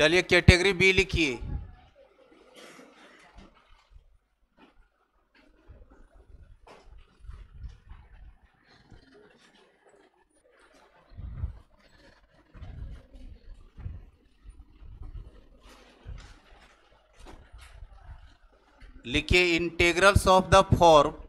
चलिए category B लिखिए। लिखिए इंटीग्रल्स ऑफ द फॉर्म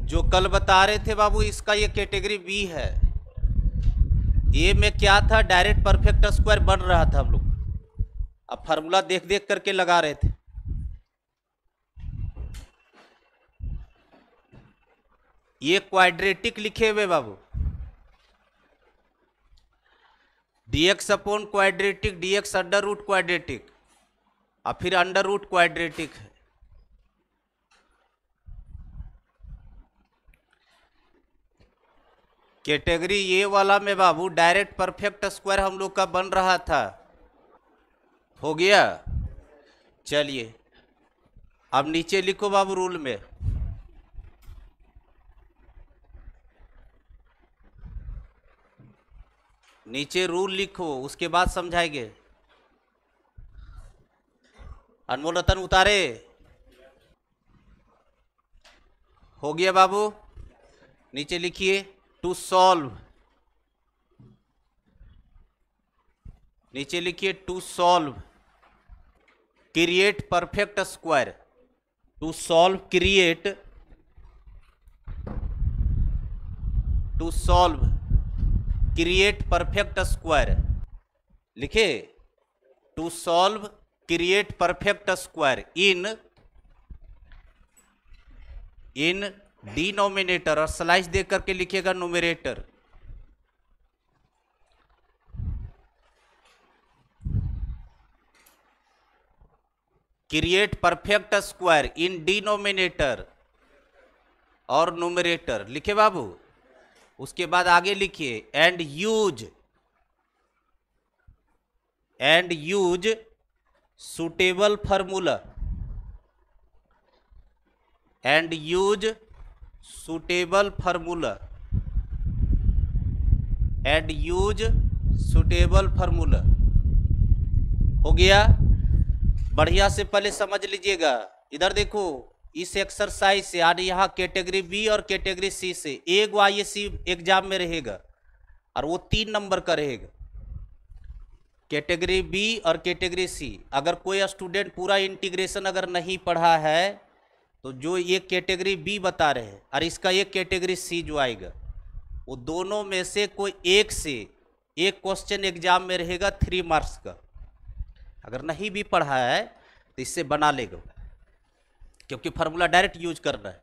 जो कल बता रहे थे बाबू, इसका ये कैटेगरी बी है। ए में क्या था, डायरेक्ट परफेक्ट स्क्वायर बन रहा था हम लोग, अब फार्मूला देख देख करके लगा रहे थे। ये क्वाड्रेटिक लिखे हुए बाबू, dx upon quadratic, dx under root quadratic और फिर अंडर रूट क्वाड्रेटिक है। कैटेगरी ये वाला में बाबू डायरेक्ट परफेक्ट स्क्वायर हम लोग का बन रहा था, हो गया। चलिए अब नीचे लिखो बाबू रूल में, नीचे रूल लिखो, उसके बाद समझाएंगे। अनमोल रतन उतारे, हो गया बाबू। नीचे लिखिए टू सॉल्व, नीचे लिखिए to solve create perfect square, to solve create, to solve create perfect square, लिखे to solve create perfect square in denominator, और स्लाइस दे करके लिखिएगा numerator. Create perfect square in denominator और न्यूमरेटर, लिखे बाबू। उसके बाद आगे लिखिए and use suitable formula, and use suitable formula, and use suitable formula. हो गया। बढ़िया से पहले समझ लीजिएगा, इधर देखो इस एक्सरसाइज से आज यहाँ कैटेगरी बी और कैटेगरी सी से एक आईएससी एग्जाम में रहेगा और वो 3 नंबर का रहेगा। कैटेगरी बी और कैटेगरी सी, अगर कोई स्टूडेंट पूरा इंटीग्रेशन अगर नहीं पढ़ा है तो जो ये कैटेगरी बी बता रहे हैं और इसका ये कैटेगरी सी जो आएगा, वो दोनों में से कोई एक से एक क्वेश्चन एग्जाम में रहेगा 3 मार्क्स का। अगर नहीं भी पढ़ा है तो इससे बना लेगा, क्योंकि फार्मूला डायरेक्ट यूज करना है।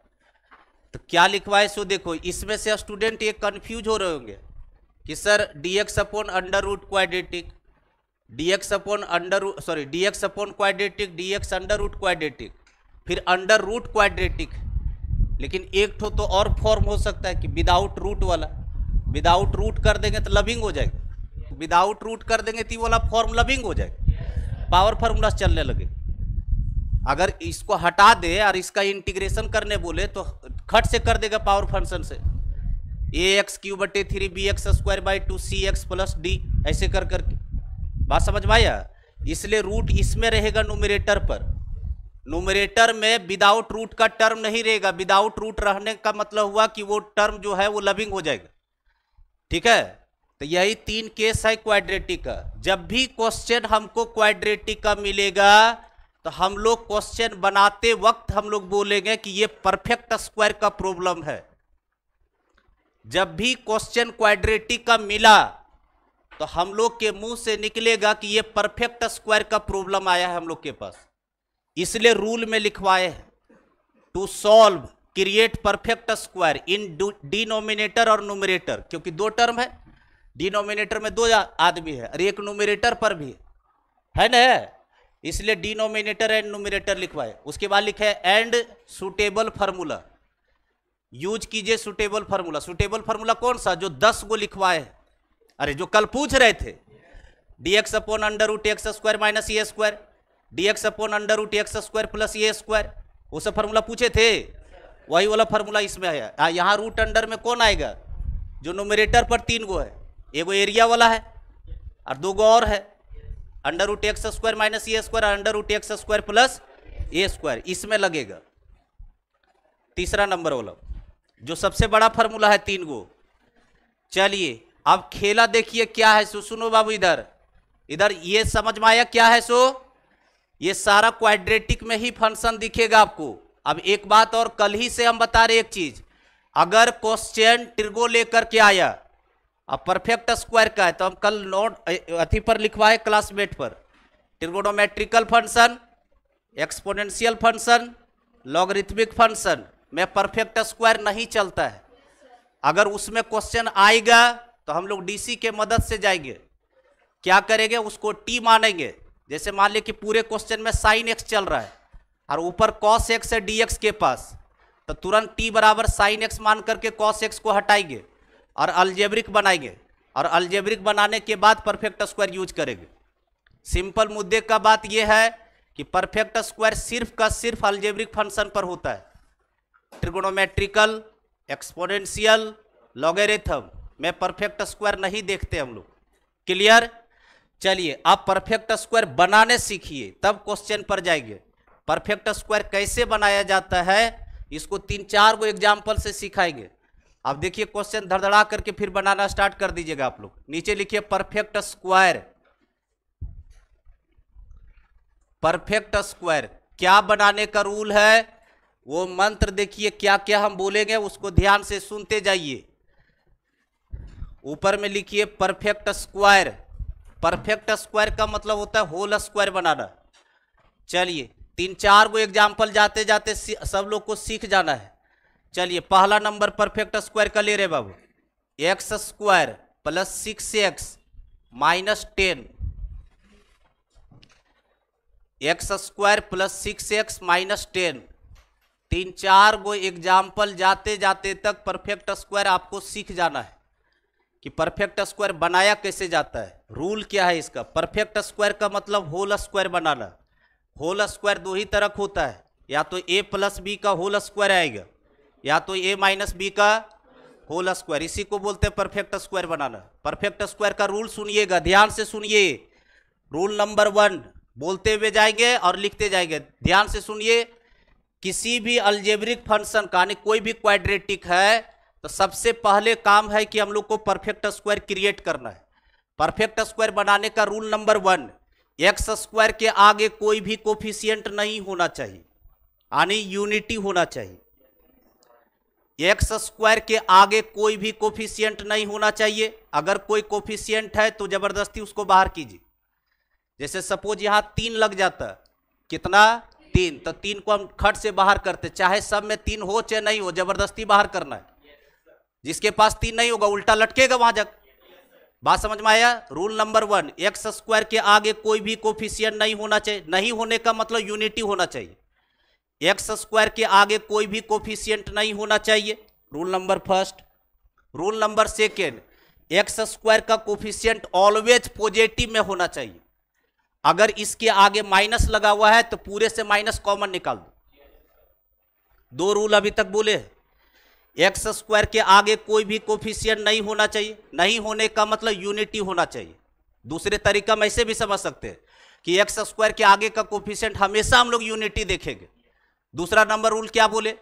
तो क्या लिखवाए सो देखो, इसमें से स्टूडेंट ये कंफ्यूज हो रहे होंगे कि sir dx upon under root quadratic, dx upon quadratic, dx under root quadratic, फिर अंडर रूट क्वाड्रेटिक। लेकिन एक तो और फॉर्म हो सकता है कि विदाउट रूट वाला, विदाउट रूट कर देंगे तो लविंग हो जाएगा, विदाउट रूट कर देंगे तो ये वाला फॉर्म लविंग हो जाएगा, पावर फार्मूला चलने लगे। अगर इसको हटा दे और इसका इंटीग्रेशन करने बोले तो खट से कर देगा पावर फंक्शन से, ax³ / 3bx² / 2cx + d, ऐसे कर करके। बात समझ में आया? इसलिए रूट इसमें रहेगा न्यूमरेटर पर, न्यूमरेटर में विदाउट रूट का टर्म नहीं रहेगा। विदाउट रूट रहने का मतलब हुआ कि वो टर्म जो है वो लविंग हो जाएगा। ठीक है, तो यही 3 केस है क्वाड्रेटिक का। जब भी क्वेश्चन हमको क्वाड्रेटिक का मिलेगा तो हम लोग क्वेश्चन बनाते वक्त हम लोग बोलेंगे कि ये परफेक्ट स्क्वायर का प्रॉब्लम है। जब भी क्वेश्चन क्वाड्रेटिक का मिला तो हम लोग के मुंह से निकलेगा कि ये परफेक्ट स्क्वायर का प्रॉब्लम आया है हम लोग के पास। इसलिए रूल में लिखवाए हैं, to solve create perfect square in denominator और न्यूमरेटर, क्योंकि 2 टर्म है, डिनोमिनेटर में 2 आदमी है और एक न्यूमरेटर पर भी है ना, इसलिए डिनोमिनेटर एंड न्यूमरेटर लिखवाए। उसके बाद लिखे एंड सुटेबल फार्मूला, यूज कीजिए सुटेबल फार्मूला। सुटेबल फार्मूला कौन सा? जो 10 को लिखवाए हैं, अरे जो कल पूछ रहे थे, dx upon under root x² minus a², dx upon under root x² plus a², वो सब फार्मूला पूछे थे, वही वाला फार्मूला इसमें है। यहाँ रूट अंडर में कौन आएगा? जो न्यूमरेटर पर 3 गो है, एगो एरिया वाला है और 2 गो और है, under root x² minus a² और under root x² plus a², इसमें लगेगा। तीसरा नंबर वाला जो सबसे बड़ा फार्मूला है 3 गो। चलिए अब खेला देखिए क्या है सो, सुनो बाबू, इधर ये समझ में आया क्या है सो? ये सारा क्वाड्रेटिक में ही फंक्शन दिखेगा आपको। अब एक बात और, कल ही से हम बता रहे एक चीज, अगर क्वेश्चन ट्रिगो लेकर के आया अब परफेक्ट स्क्वायर का है तो हम कल नोट अथी पर लिखवाए क्लासमेट पर, trigonometrical function, exponential function, logarithmic function में परफेक्ट स्क्वायर नहीं चलता है। अगर उसमें क्वेश्चन आएगा तो हम लोग डीसी के मदद से जाएंगे, क्या करेंगे, उसको टी मानेंगे। जैसे मान लिया कि पूरे क्वेश्चन में साइन एक्स चल रहा है और ऊपर कॉस एक्स है डीएक्स के पास, तो तुरंत टी बराबर साइन एक्स मान करके कॉस एक्स को हटाएंगे और अलजेब्रिक बनाएंगे, और अलजेब्रिक बनाने के बाद परफेक्ट स्क्वायर यूज करेंगे। सिंपल मुद्दे का बात यह है कि परफेक्ट स्क्वायर सिर्फ का सिर्फ अलजेब्रिक फंक्शन पर होता है, ट्रिगोनोमेट्रिकल, एक्सपोनेंशियल, लॉगरिथम में परफेक्ट स्क्वायर नहीं देखते हम लोग। क्लियर? चलिए आप परफेक्ट स्क्वायर बनाने सीखिए, तब क्वेश्चन पर जाएंगे। परफेक्ट स्क्वायर कैसे बनाया जाता है इसको 3-4 गो एग्जाम्पल से सिखाएंगे। अब देखिए क्वेश्चन धड़धड़ा करके फिर बनाना स्टार्ट कर दीजिएगा आप लोग। नीचे लिखिए परफेक्ट स्क्वायर। परफेक्ट स्क्वायर क्या बनाने का रूल है, वो मंत्र देखिए क्या क्या हम बोलेंगे, उसको ध्यान से सुनते जाइए। ऊपर में लिखिए परफेक्ट स्क्वायर। परफेक्ट स्क्वायर का मतलब होता है होल स्क्वायर बनाना। चलिए 3-4 गो एग्जाम्पल जाते जाते सब लोग को सीख जाना है। चलिए पहला नंबर परफेक्ट स्क्वायर का ले रहे बाबू, x² plus 6x minus 10, x² plus 6x minus 10। 3-4 गो एग्जाम्पल जाते जाते तक परफेक्ट स्क्वायर आपको सीख जाना है कि परफेक्ट स्क्वायर बनाया कैसे जाता है, रूल क्या है इसका। परफेक्ट स्क्वायर का मतलब होल स्क्वायर बनाना। होल स्क्वायर 2 ही तरह होता है, या तो a प्लस बी का होल स्क्वायर आएगा या तो a माइनस बी का होल स्क्वायर, इसी को बोलते हैं परफेक्ट स्क्वायर बनाना। परफेक्ट स्क्वायर का रूल सुनिएगा, ध्यान से सुनिए। रूल नंबर 1 बोलते हुए जाएंगे और लिखते जाएंगे, ध्यान से सुनिए। किसी भी अलजेब्रिक फंक्शन का, यानी कोई भी क्वाड्रेटिक है, तो सबसे पहले काम है कि हम लोग को परफेक्ट स्क्वायर क्रिएट करना है। परफेक्ट स्क्वायर बनाने का रूल नंबर 1, x² के आगे कोई भी कोफिशिएंट नहीं होना चाहिए, यानी यूनिटी होना चाहिए। x² के आगे कोई भी कोफिशिएंट नहीं होना चाहिए। अगर कोई कोफिशिएंट है तो जबरदस्ती उसको बाहर कीजिए। जैसे सपोज यहां 3 लग जाता, कितना 3, तो 3 को हम खट से बाहर करते, चाहे सब में 3 हो चाहे नहीं हो, जबरदस्ती बाहर करना है। जिसके पास 3 नहीं होगा उल्टा लटकेगा वहां जाकर। बात समझ में आया? रूल नंबर 1, एक्स स्क्वायर के आगे कोई भी कोफिशिएंट नहीं होना चाहिए। नहीं होने का मतलब यूनिटी होना चाहिए। एक्स स्क्वायर के आगे कोई भी कोफिशिएंट नहीं होना चाहिए, rule number first. Rule number second, x square का कोफिशिएंट ऑलवेज पॉजिटिव में होना चाहिए। अगर इसके आगे माइनस लगा हुआ है तो पूरे से माइनस कॉमन निकाल दो। 2 रूल अभी तक बोले हैं। एक्स स्क्वायर के आगे कोई भी कोफिशिएंट नहीं होना चाहिए। नहीं होने का मतलब यूनिटी होना चाहिए। दूसरे तरीका में ऐसे भी समझ सकते हैं कि एक्स स्क्वायर के आगे का कोफिशिएंट हमेशा हम लोग यूनिटी देखेंगे। दूसरा नंबर रूल क्या बोले?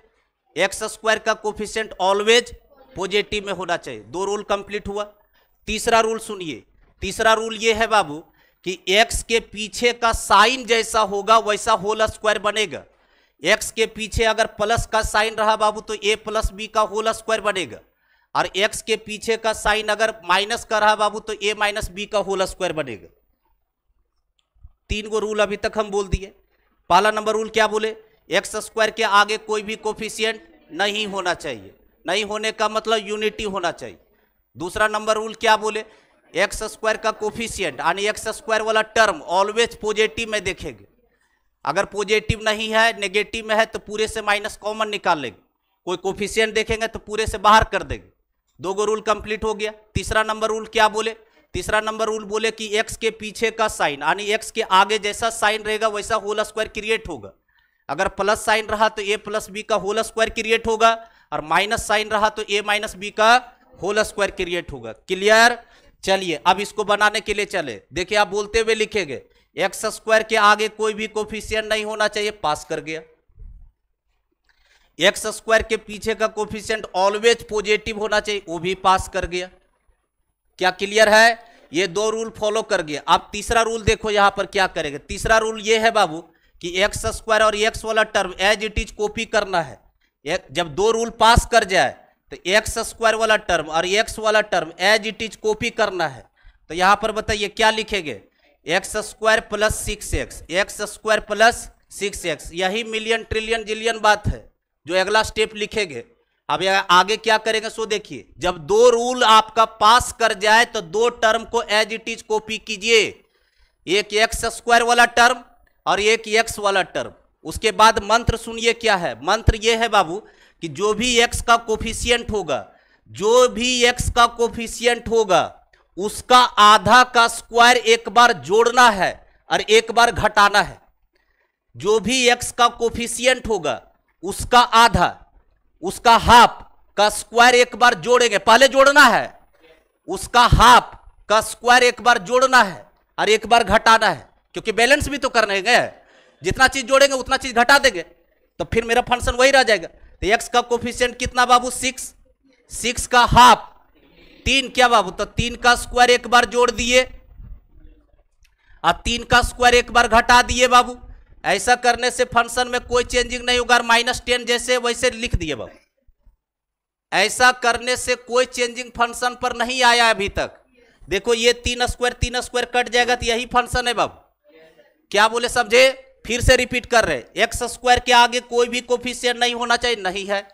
एक्स स्क्वायर का कोफिशिएंट ऑलवेज पॉजिटिव में होना चाहिए। 2 रूल कंप्लीट हुआ। तीसरा रूल सुनिए। तीसरा रूल ये है बाबू कि एक्स के पीछे का साइन जैसा होगा वैसा होल स्क्वायर बनेगा। एक्स के पीछे अगर प्लस का साइन रहा बाबू तो ए प्लस बी का होल स्क्वायर बनेगा, और एक्स के पीछे का साइन अगर माइनस का रहा बाबू तो ए माइनस बी का होल स्क्वायर बनेगा। 3 गो रूल अभी तक हम बोल दिए। पहला नंबर रूल क्या बोले? एक्स स्क्वायर के आगे कोई भी कोफिशिएंट नहीं होना चाहिए। नहीं होने का मतलब यूनिटी होना चाहिए। दूसरा नंबर रूल क्या बोले? एक्स स्क्वायर का कोफिशिएंट यानी एक्स स्क्वायर वाला टर्म ऑलवेज पॉजिटिव में देखेंगे। अगर पॉजिटिव नहीं है, नेगेटिव में है तो पूरे से माइनस कॉमन निकाल लेंगे। कोई कोफिशिएंट देखेंगे तो पूरे से बाहर कर देंगे। 2 गो रूल कंप्लीट हो गया। तीसरा नंबर रूल क्या बोले? तीसरा नंबर रूल बोले कि एक्स के पीछे का साइन यानी एक्स के आगे जैसा साइन रहेगा वैसा होल स्क्वायर क्रिएट होगा। अगर प्लस साइन रहा तो ए प्लस बी का होल स्क्वायर क्रिएट होगा, और माइनस साइन रहा तो ए माइनस बी का होल स्क्वायर क्रिएट होगा। क्लियर? चलिए अब इसको बनाने के लिए चले। देखिए आप बोलते हुए लिखेंगे एक्स स्क्वायर के आगे कोई भी कोफिशिएंट नहीं होना चाहिए, पास कर गया। एक्स स्क्वायर के पीछे का कोफिशिएंट ऑलवेज पॉजिटिव होना चाहिए, वो भी पास कर गया। क्या क्लियर है? ये 2 रूल फॉलो कर गया। अब तीसरा रूल देखो यहां पर क्या करेंगे। तीसरा रूल ये है बाबू कि एक्स स्क्वायर और एक्स वाला term as it is copy करना है। जब 2 रूल पास कर जाए तो एक्स स्क्वायर वाला टर्म और एक्स वाला term as it is copy करना है। तो यहां पर बताइए क्या लिखेंगे? X square plus 6x, x square plus 6x। यही मिलियन ट्रिलियन जिलियन बात है जो अगला स्टेप लिखेंगे। अब आगे क्या करेंगे सो देखिए। जब 2 रूल आपका पास कर जाए तो 2 टर्म को एज इट इज कॉपी कीजिए। एक एक्स स्क्वायर वाला टर्म और एक एक्स वाला टर्म। उसके बाद मंत्र सुनिए क्या है। मंत्र यह है बाबू कि जो भी एक्स का कोफिशिएंट होगा, जो भी एक्स का कोफिशिएंट होगा उसका आधा का स्क्वायर एक बार जोड़ना है और एक बार घटाना है। जो भी एक्स का कोफिशिएंट होगा उसका आधा, उसका हाफ का स्क्वायर एक बार जोड़ेंगे। पहले जोड़ना है, उसका हाफ का स्क्वायर एक बार जोड़ना है और एक बार घटाना है, क्योंकि बैलेंस भी तो करने गए। जितना चीज जोड़ेंगे उतना चीज घटा देंगे तो फिर मेरा फंक्शन वही रह जाएगा। तो एक्स का कोफिशिएंट कितना बाबू? 6। 6 का हाफ 3 क्या बाबू? तो 3 का स्क्वायर एक बार जोड़ दिए और 3 का स्क्वायर एक बार घटा दिए बाबू। ऐसा करने से फंक्शन में कोई चेंजिंग नहीं होगा। -10 जैसे वैसे लिख दिए बाबू। ऐसा करने से कोई चेंजिंग फंक्शन पर नहीं आया अभी तक। देखो ये 3 स्क्वायर कट जाएगा तो यही फंक्शन है बाबू। क्या बोले समझे? फिर से रिपीट कर रहे, एक्स स्क्वायर के आगे कोई भी कोफिशिएंट नहीं होना चाहिए, नहीं है।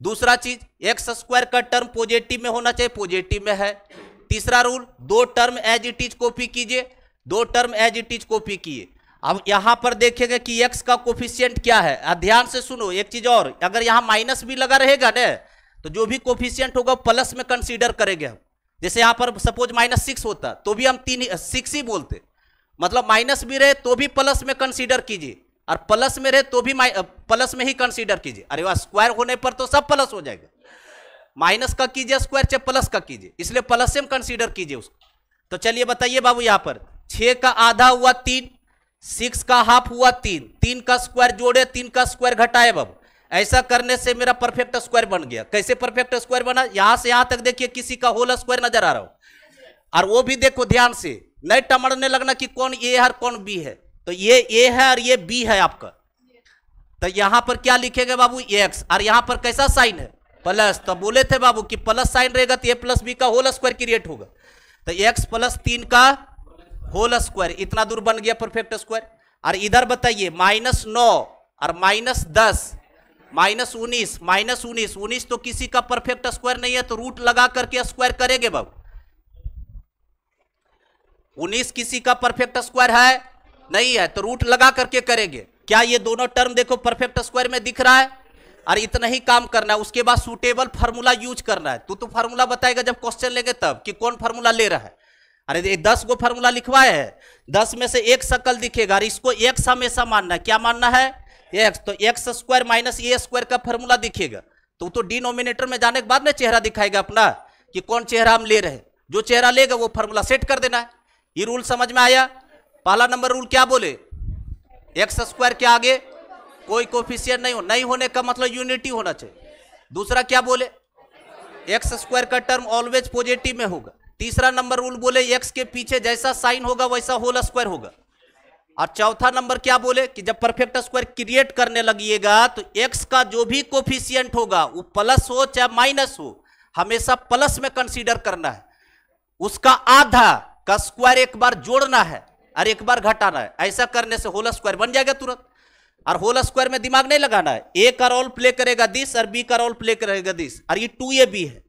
दूसरा चीज, एक्स स्क्वायर का टर्म पॉजिटिव में होना चाहिए, पॉजिटिव में है। तीसरा rule, 2 term as it is copy कीजिए। 2 term as it is copy किए। अब यहां पर देखेंगे कि एक्स का कोफिशिएंट क्या है। ध्यान से सुनो एक चीज और, अगर यहां माइनस भी लगा रहेगा ना तो जो भी कोफिशिएंट होगा प्लस में कंसीडर करेंगे हम। जैसे यहां पर सपोज -6 होता तो भी हम 6 ही बोलते, मतलब माइनस भी रहे तो भी प्लस में कंसीडर कीजिए और प्लस में रहे तो भी प्लस में ही कंसीडर कीजिए। अरे वाह, स्क्वायर होने पर तो सब प्लस हो जाएगा। माइनस का कीजिए स्क्वायर चाहे प्लस का कीजिए, इसलिए प्लस से कंसीडर कीजिए उसको। तो चलिए बताइए बाबू, यहां पर 6 का आधा हुआ 3, 6 का हाफ हुआ 3, 3 का स्क्वायर जोड़े 3 का स्क्वायर घटाए बाबू। ऐसा करने से मेरा परफेक्ट स्क्वायर बन गया। कैसे परफेक्ट स्क्वायर बना? यहां से यहां तक देखिए किसी का होल स्क्वायर नजर आ रहा हो, और वो भी देखो ध्यान से, नहीं टमड़ने लगना कि कौन ए है और कौन बी है। तो ये ए है और ये बी है आपका। तो यहां पर क्या लिखेगा बाबू? एक्स, और यहां पर कैसा साइन है? प्लस। तो बोले थे बाबू कि प्लस साइन रहेगा तो ए प्लस बी का होल स्क्वायर क्रिएट होगा। तो एक्स प्लस 3 का होल स्क्वायर, इतना दूर बन गया परफेक्ट स्क्वायर। और इधर बताइए -9 और -10 -19 -19 तो किसी का परफेक्ट स्क्वायर नहीं है, तो रूट लगा करके स्क्वायर करेंगे बाबू। 19 किसी का परफेक्ट स्क्वायर है नहीं है, तो रूट लगा करके करेंगे। क्या ये दोनों टर्म देखो परफेक्ट स्क्वायर में दिख रहा है? और इतना ही काम करना है, उसके बाद सूटेबल फार्मूला यूज करना है। तू तो फार्मूला बताएगा जब क्वेश्चन लेंगे तब कि कौन फार्मूला ले रहा है। अरे 10 गो फार्मूला लिखवाए हैं, 10 में से एक शकल दिखेगा और इसको x हमेशा मानना है। क्या मानना है? x। तो x square minus a square का फार्मूला दिखेगा, तो डिनोमिनेटर में जाने के बाद में चेहरा दिखाएगा अपना कि कौन चेहरा हम ले रहे हैं। जो चेहरा लेगा वो फार्मूला सेट कर देना है। ये रूल समझ में आया? पहला नंबर रूल क्या बोले? एक्स स्क्वायर के आगे कोई कोफिशिएंट नहीं होने का मतलब यूनिटी होना चाहिए। दूसरा क्या बोले? एक्स स्क्वायर का टर्म ऑलवेज पॉजिटिव में होगा। तीसरा नंबर रूल बोले एक्स के पीछे जैसा साइन होगा वैसा होल स्क्वायर होगा। और चौथा नंबर क्या बोले कि जब परफेक्ट स्क्वायर क्रिएट करने लगिएगा तो एक्स का जो भी कोफिशिएंट होगा वो प्लस हो चाहे माइनस हो, हमेशा प्लस में कंसीडर करना है। उसका आधा का स्क्वायर एक बार जोड़ना है और एक बार घटाना है। ऐसा करने से होल स्क्वायर बन जाएगा तुरंत। और होल स्क्वायर में दिमाग नहीं लगाना है। ए का रोल प्ले करेगा दिस और बी का रोल प्ले करेगा दिस। और ये 2ab है।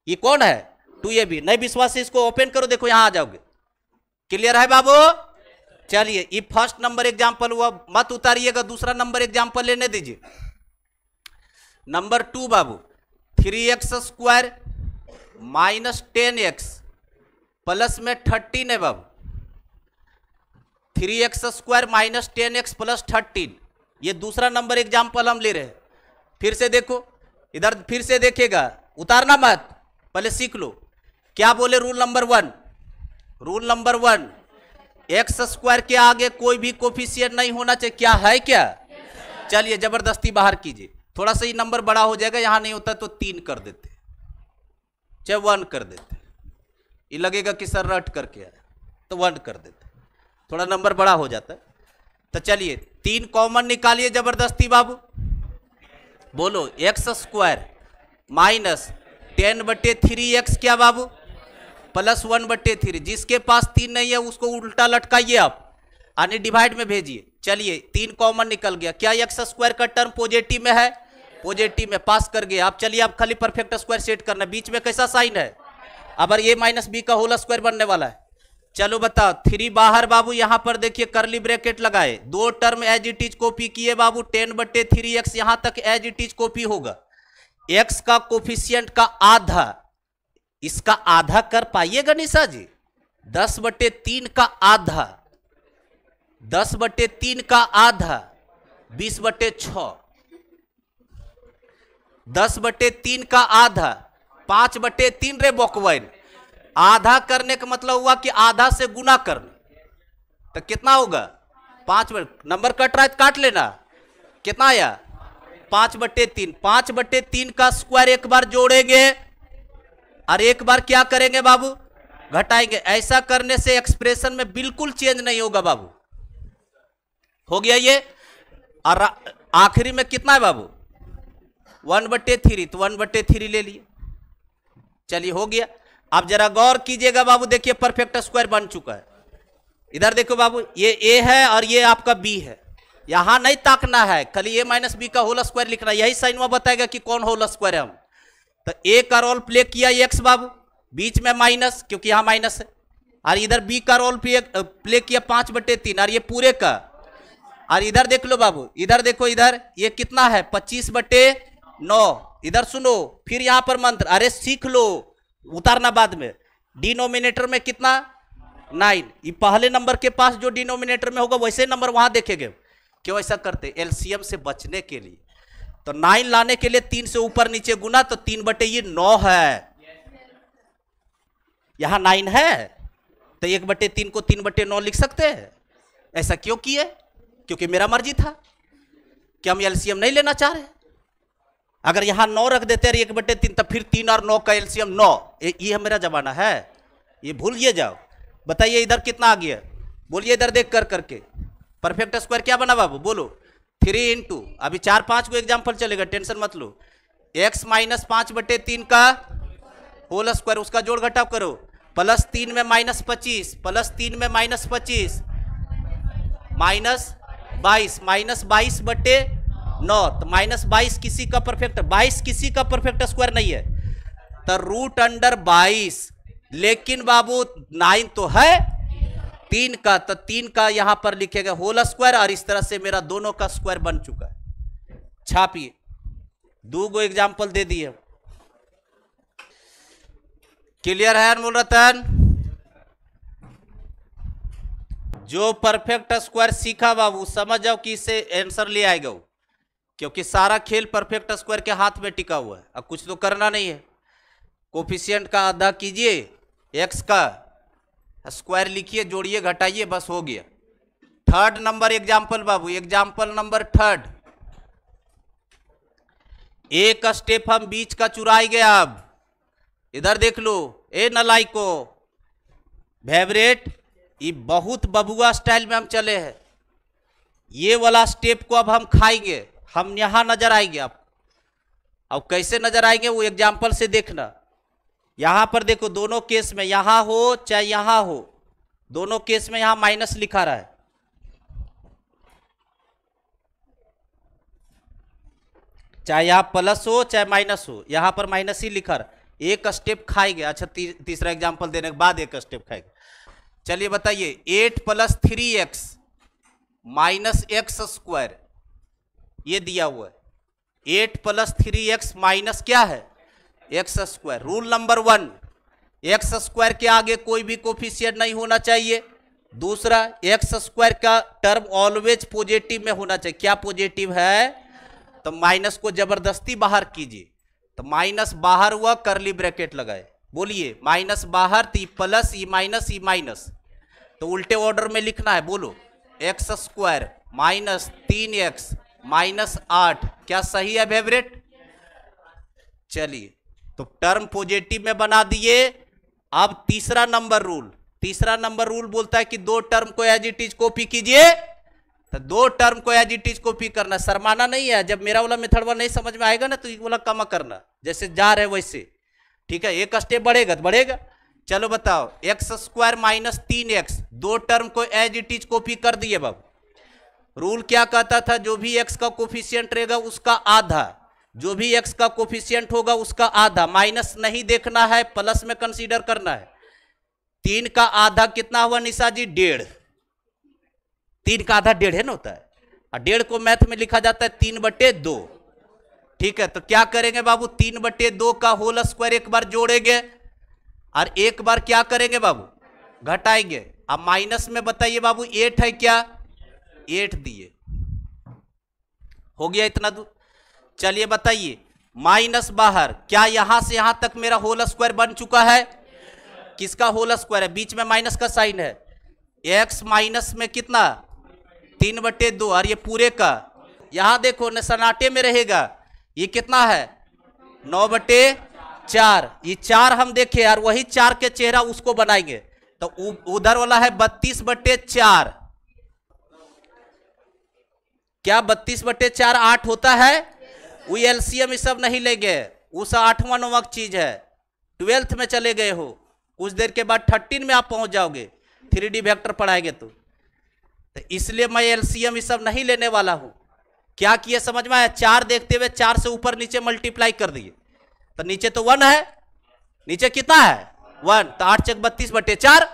ये कौन है? 2ab। नहीं विश्वास है इसको ओपन करो, देखो यहां आ जाओगे। क्लियर है बाबू? चलिए ये फर्स्ट नंबर एग्जांपल हुआ, मत उतारिएगा, दूसरा नंबर एग्जांपल लेने दीजिए। नंबर 2 बाबू, 3x square minus 10x plus में 13 है बाबू। 3x square minus 10x plus 13, ये दूसरा नंबर एग्जाम्पल हम ले रहे हैं। फिर से देखो, इधर फिर से देखेगा, उतारना मत, पहले सीख लो। क्या बोले rule number 1? Rule number 1, x square के आगे कोई भी कोफिशिएंट नहीं होना चाहिए। क्या है? क्या? चलिए जबरदस्ती बाहर कीजिए, थोड़ा सा ये नंबर बड़ा हो जाएगा। यहां नहीं होता तो 3 कर देते, चाहे 1 कर देते। ये लगेगा कि सर रट करके आया तो 1 कर देते, थोड़ा नंबर बड़ा हो जाता है। तो चलिए 3 कॉमन निकालिए जबरदस्ती बाबू। बोलो एक्स स्क्वायर माइनस 10/3x क्या बाबू? प्लस 1/3। जिसके पास 3 नहीं है उसको उल्टा लटकाइए आप, यानी डिवाइड में भेजिए। चलिए 3 कॉमन निकल गया। क्या एक्स स्क्वायर का टर्म पॉजिटिव में है? पॉजिटिव में, पास कर गए आप। चलिए आप खाली परफेक्ट स्क्वायर सेट करना। बीच में कैसा साइन है? अब a माइनस बी का होल स्क्वायर बनने वाला है। चलो बताओ, 3 बाहर बाबू, यहां पर देखिए करली ब्रैकेट लगाए, 2 term as it is copy किए बाबू। 10/3x यहां तक एज इट इज कॉपी होगा। x का कोफिशिएंट का आधा, इसका आधा कर पाइएगा निशा जी? 10/3 का आधा, 10/3 का आधा 20/6, 10/3 का आधा 5/3 रे बॉकवाइन। आधा करने का मतलब हुआ कि आधा से गुना करना, तो कितना होगा? 5। नंबर कट रहा है काट लेना। कितना आया? 5/3। 5/3 का स्क्वायर एक बार जोड़ेंगे और एक बार क्या करेंगे बाबू? घटाएंगे। ऐसा करने से एक्सप्रेशन में बिल्कुल चेंज नहीं होगा बाबू। हो गया ये। और आखिरी में कितना है बाबू? 1/3, तो 1/3 ले लिए। चलिए हो गया। अब जरा गौर कीजिएगा बाबू, देखिए परफेक्ट स्क्वायर बन चुका है। इधर देखो बाबू, ये a है और ये आपका b है। यहां नहीं ताकना है, खाली a माइनस बी का होल स्क्वायर लिखना। यही साइन हुआ बताएगा कि कौन होल स्क्वायर है हम। तो a का रोल प्ले किया x बाबू, बीच में माइनस क्योंकि यहां माइनस है। और इधर b का रोल प्ले किया 5/3 और ये पूरे का। और इधर देख लो बाबू, इधर देखो, इधर ये कितना है? 25/9। इधर सुनो, फिर यहां पर मंत्र, अरे सीख लो, उतारना बाद में। डिनोमिनेटर में कितना? 9। ये पहले नंबर के पास जो डिनोमिनेटर में होगा वैसे नंबर वहां देखेंगे। क्यों ऐसा करते? एलसीएम से बचने के लिए। तो 9 लाने के लिए 3 से ऊपर नीचे गुना, तो 3/9 है। यहां 9 है तो 1/3 को 3/9 लिख सकते हैं। ऐसा क्यों किए? क्योंकि मेरा मर्जी था कि हम एलसीएम नहीं लेना चाह रहे। अगर यहां 9 रख देते हैं 1/3, तब फिर 3 और 9 का एलसीएम 9। ये मेरा जमाना है, ये भूलिए जाओ। बताइए इधर कितना आ गया? बोलिए इधर देख कर करके। परफेक्ट स्क्वायर क्या बना बाबू? बोलो 3 इंटू, अभी 4-5 को एग्जाम्पल चलेगा, टेंशन मत लो। x माइनस 5/3 का होल स्क्वायर, उसका जोड़ घटाव करो। +3 में -25, +3 में -25, -22 बटे 9, तो -22 किसी का परफेक्ट, 22 किसी का परफेक्ट स्क्वायर नहीं है, तो √22। लेकिन बाबू 9 तो है 3 का, तो 3 का यहां पर लिखेगा होल स्क्वायर, और इस तरह से मेरा दोनों का स्क्वायर बन चुका है। छापिए, 2 एग्जाम्पल दे दिए। क्लियर है अनमोल रतन? जो परफेक्ट स्क्वायर सीखा बाबू समझ जाओ कि इससे आंसर ले आएगा वो, क्योंकि सारा खेल परफेक्ट स्क्वायर के हाथ में टिका हुआ है। अब कुछ तो करना नहीं है, कोफिशिएंट का आधा कीजिए, एक्स का स्क्वायर लिखिए, जोड़िए, घटाइए, बस हो गया। 3rd नंबर एग्जाम्पल बाबू, एग्जाम्पल नंबर 3rd। एक स्टेप हम बीच का चुराई गया। अब इधर देख लो, ए नलाइको फेवरेट, ये बहुत बबुआ स्टाइल में हम चले हैं। ये वाला स्टेप को अब हम खाएंगे, हम यहां नजर आएंगे। अब कैसे नजर आएंगे वो एग्जाम्पल से देखना। यहां पर देखो, दोनों केस में, यहां हो चाहे यहां हो, दोनों केस में यहां माइनस लिखा रहा है। चाहे यहां प्लस हो चाहे माइनस हो, यहां पर माइनस ही लिखा रहा है। एक स्टेप खाएंगे। अच्छा, तीसरा एग्जाम्पल देने के बाद एक स्टेप खाएंगे। चलिए बताइए, 8 + 3x - x², ये दिया हुआ है। 8 + 3x माइनस क्या है? x²। रूल नंबर 1, x² के आगे कोई भी कोफिशिएंट नहीं होना चाहिए। दूसरा, x² का टर्म ऑलवेज पॉजिटिव में होना चाहिए। क्या पॉजिटिव है? तो माइनस को जबरदस्ती बाहर कीजिए, तो माइनस बाहर हुआ, करली ब्रैकेट लगाए, बोलिए माइनस बाहर, तो plus, E minus, E minus, तो उल्टे ऑर्डर में लिखना है। बोलो, x² - 3x - 8, क्या सही है फेवरेट? चलिए, तो टर्म पॉजिटिव में बना दिए। अब तीसरा नंबर रूल बोलता है कि 2 टर्म को एज इट इज कॉपी कीजिए। तो 2 टर्म को एज इट इज कॉपी करना, शर्माना नहीं है। जब मेरा वाला मेथड नहीं समझ में आएगा ना, तो ये वाला कम करना, जैसे जा रहे वैसे, ठीक है। एक स्टेप बढ़ेगा तो बढ़ेगा। चलो बताओ, x² - 3x, 2 टर्म को एज इट इज कॉपी कर दिए बाबू। रूल क्या कहता था? जो भी x का कोफिशिएंट रहेगा उसका आधा, जो भी x का कोफिशिएंट होगा उसका आधा। माइनस नहीं देखना है, प्लस में कंसीडर करना है। 3 का आधा कितना हुआ निशा जी? 1.5। 3 का आधा 1.5 है ना, होता है। और 1.5 को मैथ में लिखा जाता है 3/2। ठीक है, तो क्या करेंगे बाबू? 3/2 का होल स्क्वायर एक बार जोड़ेंगे, और एक बार क्या करेंगे बाबू? घटाएंगे। अब माइनस में बताइए बाबू, 8 है क्या? 8 दिए, हो गया इतना दूर। चलिए बताइए, माइनस बाहर, क्या यहां से यहां तक मेरा होल स्क्वायर बन चुका है? किसका होल स्क्वायर है? बीच में माइनस का साइन है। x माइनस में कितना? 3/2, और ये पूरे का, यहां देखो न सन्नाटे में रहेगा, ये कितना है? 9/4। ये 4 हम देखे, और वही 4 के चेहरा उसको बनाएंगे, तो उधर वाला है 32/4। क्या 32/4 8 होता है? वो एलसीएम सब नहीं लेंगे, उस 8वां 9वां चीज है। 12th में चले गए हो, कुछ देर के बाद 13 में आप पहुंच जाओगे, 3D वेक्टर पढ़ाएंगे तो इसलिए मैं एलसीएम सब नहीं लेने वाला हूं। क्या किए समझ में आया? 4 देखते हुए 4 से ऊपर नीचे मल्टीप्लाई कर दिए, तो नीचे तो 1 है, नीचे कितना है? 1, तो 8 × 32/4।